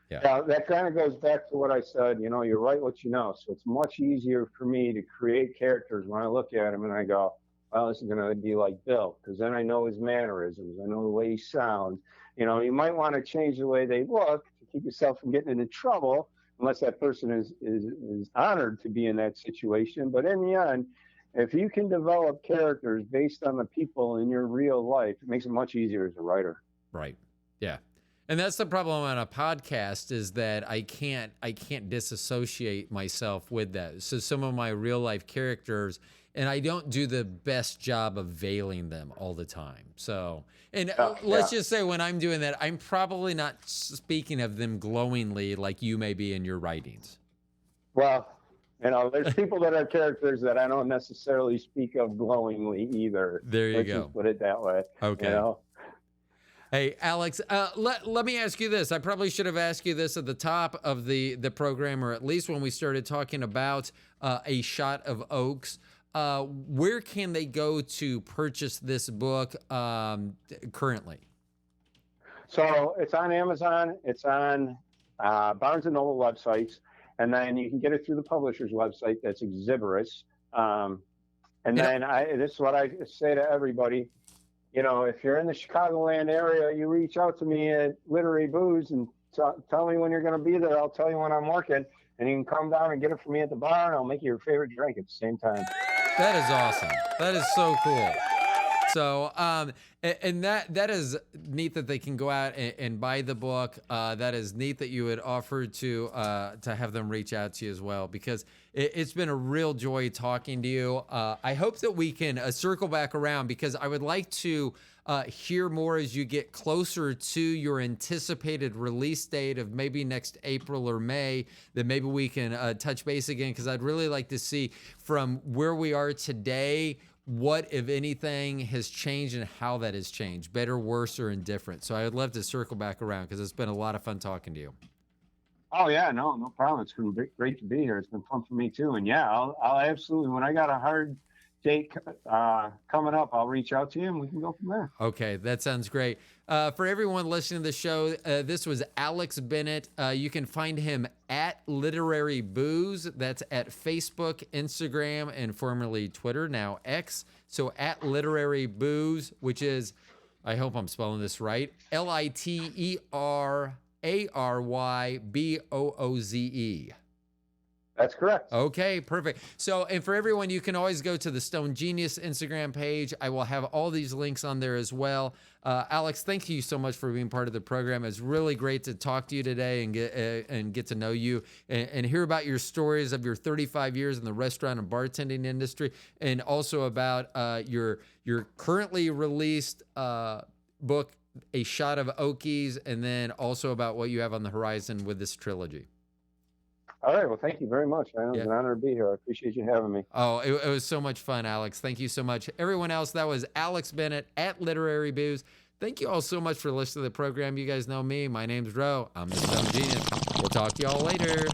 Yeah, that kind of goes back to what I said. You write what you know. So it's much easier for me to create characters when I look at them and I go, well, this is going to be like Bill, because then I know his mannerisms. I know the way he sounds. You might want to change the way they look to keep yourself from getting into trouble, unless that person is honored to be in that situation. But in the end, if you can develop characters based on the people in your real life, it makes it much easier as a writer. Right. Yeah. And that's the problem on a podcast, is that I can't disassociate myself with that. So some of my real life characters, and I don't do the best job of veiling them all the time. So, and let's just say when I'm doing that, I'm probably not speaking of them glowingly like you may be in your writings. Well, there's people that are characters that I don't necessarily speak of glowingly either. There you Let's go. just put it that way. Okay. Hey, Alex, let me ask you this. I probably should have asked you this at the top of the program, or at least when we started talking about A Shot of Oaks. Where can they go to purchase this book currently? So it's on Amazon. It's on Barnes & Noble websites. And then you can get it through the publisher's website. That's Exhibitus. And then this is what I say to everybody. If you're in the Chicagoland area, you reach out to me at Literary Booze and tell me when you're going to be there. I'll tell you when I'm working, and you can come down and get it for me at the bar, and I'll make you your favorite drink at the same time. That is awesome. That is so cool. So, and that is neat that they can go out and buy the book. That is neat that you would offer to have them reach out to you as well, because it's been a real joy talking to you. I hope that we can circle back around, because I would like to hear more as you get closer to your anticipated release date of maybe next April or May, that maybe we can touch base again, because I'd really like to see from where we are today, what, if anything, has changed and how that has changed, better, worse, or indifferent. So I would love to circle back around, because it's been a lot of fun talking to you. Oh yeah, no problem. It's been great to be here. It's been fun for me too. And yeah, I'll absolutely, when I got a hard date coming up, I'll reach out to you and we can go from there. Okay, that sounds great. For everyone listening to the show, this was Alex Bennett. You can find him at Literary Booze. That's at Facebook, Instagram, and formerly Twitter, now X. So at Literary Booze, which is, I hope I'm spelling this right, LITERARYBOOZE. That's correct. Okay, perfect. So, and for everyone, you can always go to the Stone Genius Instagram page. I will have all these links on there as well. Alex, thank you so much for being part of the program. It's really great to talk to you today and get to know you and hear about your stories of your 35 years in the restaurant and bartending industry, and also about your currently released book, A Shot of Oakies, and then also about what you have on the horizon with this trilogy. All right. Well, thank you very much. It was an honor to be here. I appreciate you having me. Oh, it was so much fun, Alex. Thank you so much. Everyone else, that was Alex Bennett at Literary Booze. Thank you all so much for listening to the program. You guys know me. My name's Ro. I'm the Stone Genius. We'll talk to you all later.